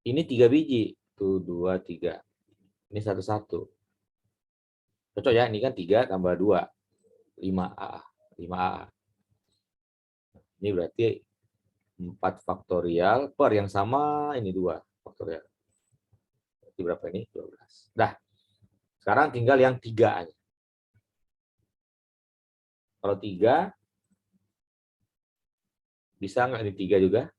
Ini 3 biji. Tuh, 2, 3. Ini 1, 1. Cocok ya, ini kan 3 tambah 2. 5A. 5A. Ini berarti 4 faktorial per yang sama, ini 2 faktorial. Berarti berapa ini? 12. Dah. Sekarang tinggal yang 3 aja. Kalau 3, bisa nggak ini 3 juga?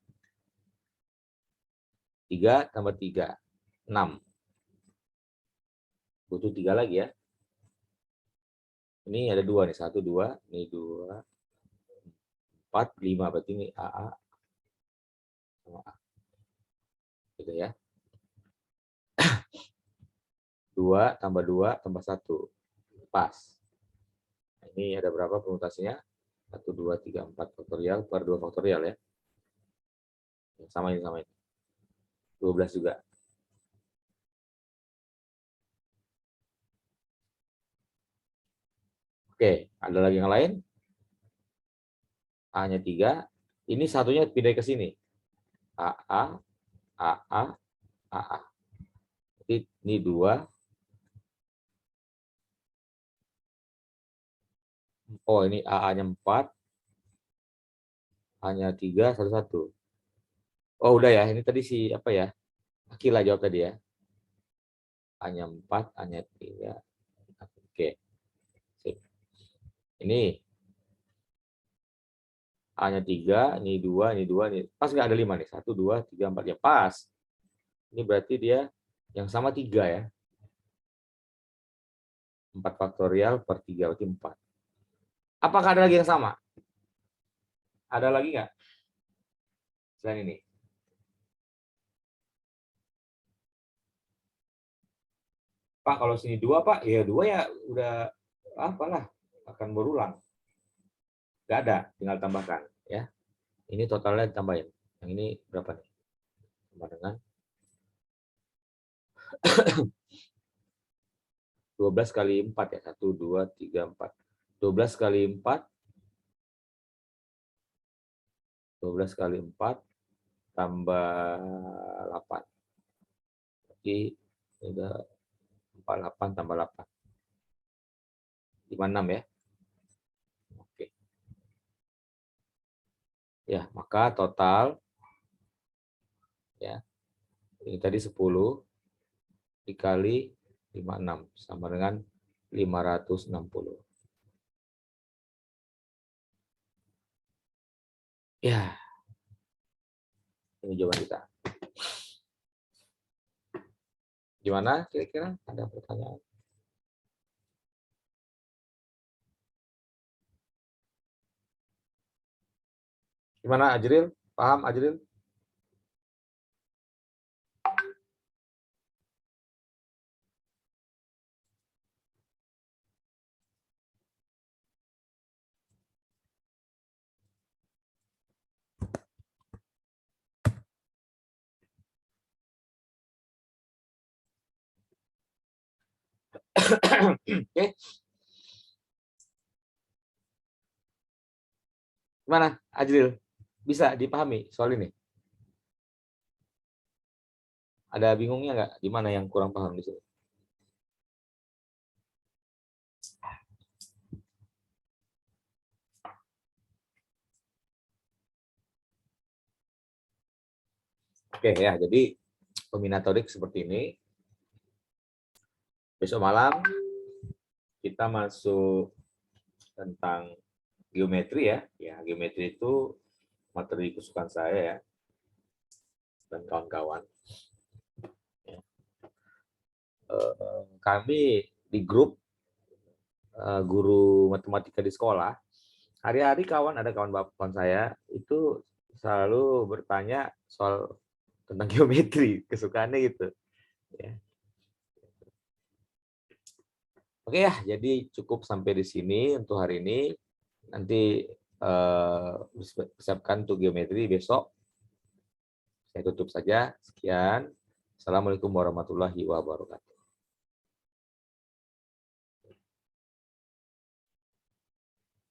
3 tambah 3, 6. Butuh 3 lagi ya. Ini ada 2 nih, 1, 2, ini 2, 4, 5. Berarti ini AA sama A. Gitu ya. 2 tambah 2 tambah 1. Pas. Nah, ini ada berapa permutasinya? 1, 2, 3, 4 faktorial per 2 faktorial ya. Sama ini, sama ini. 12 juga. Oke, ada lagi yang lain? A-nya 3. Ini satunya pindah ke sini. AA, AA, AA. Jadi ini 2. Oh, ini AA-nya 4. A-nya 3, 1, 1. Oh, udah ya. Ini tadi si apa ya? Akila jawab tadi ya. A-nya 4, A-nya 3. Oke. Sip. Ini A-nya 3, ini 2, ini 2, ini pas nggak ada 5 nih. 1, 2, 3, 4. Ya pas. Ini berarti dia yang sama 3 ya. 4 faktorial per 3, berarti 4. Apakah ada lagi yang sama? Ada lagi nggak? Selain ini. Pak, kalau sini 2, Pak, ya 2 ya udah apalah, akan berulang. Nggak ada, tinggal tambahkan. Ya. Ini totalnya ditambahin. Yang ini berapa nih? Sama dengan 12 kali 4 ya. 1, 2, 3, 4. 12 kali 4. 12 kali 4 tambah 8. Jadi udah 48 tambah 8. 56 ya. Oke. Ya, maka total ya. Ini tadi 10 dikali 56 sama dengan 560. Ya. Ini jawaban kita. Gimana kira-kira? Ada pertanyaan? Gimana Ajril? Paham Ajril? Oke. Gimana Ajril? Bisa dipahami soal ini? Ada bingungnya nggak? Di mana yang kurang paham di sini? Oke ya, jadi kombinatorik seperti ini. Besok malam kita masuk tentang geometri ya. Ya, geometri itu materi kesukaan saya ya. Dan kawan-kawan. Kami di grup guru matematika di sekolah, hari-hari ada kawan saya itu selalu bertanya soal tentang geometri, kesukaannya gitu. Ya. Oke ya, jadi cukup sampai di sini untuk hari ini. Nanti persiapkan untuk geometri besok. Saya tutup saja. Sekian. Assalamualaikum warahmatullahi wabarakatuh.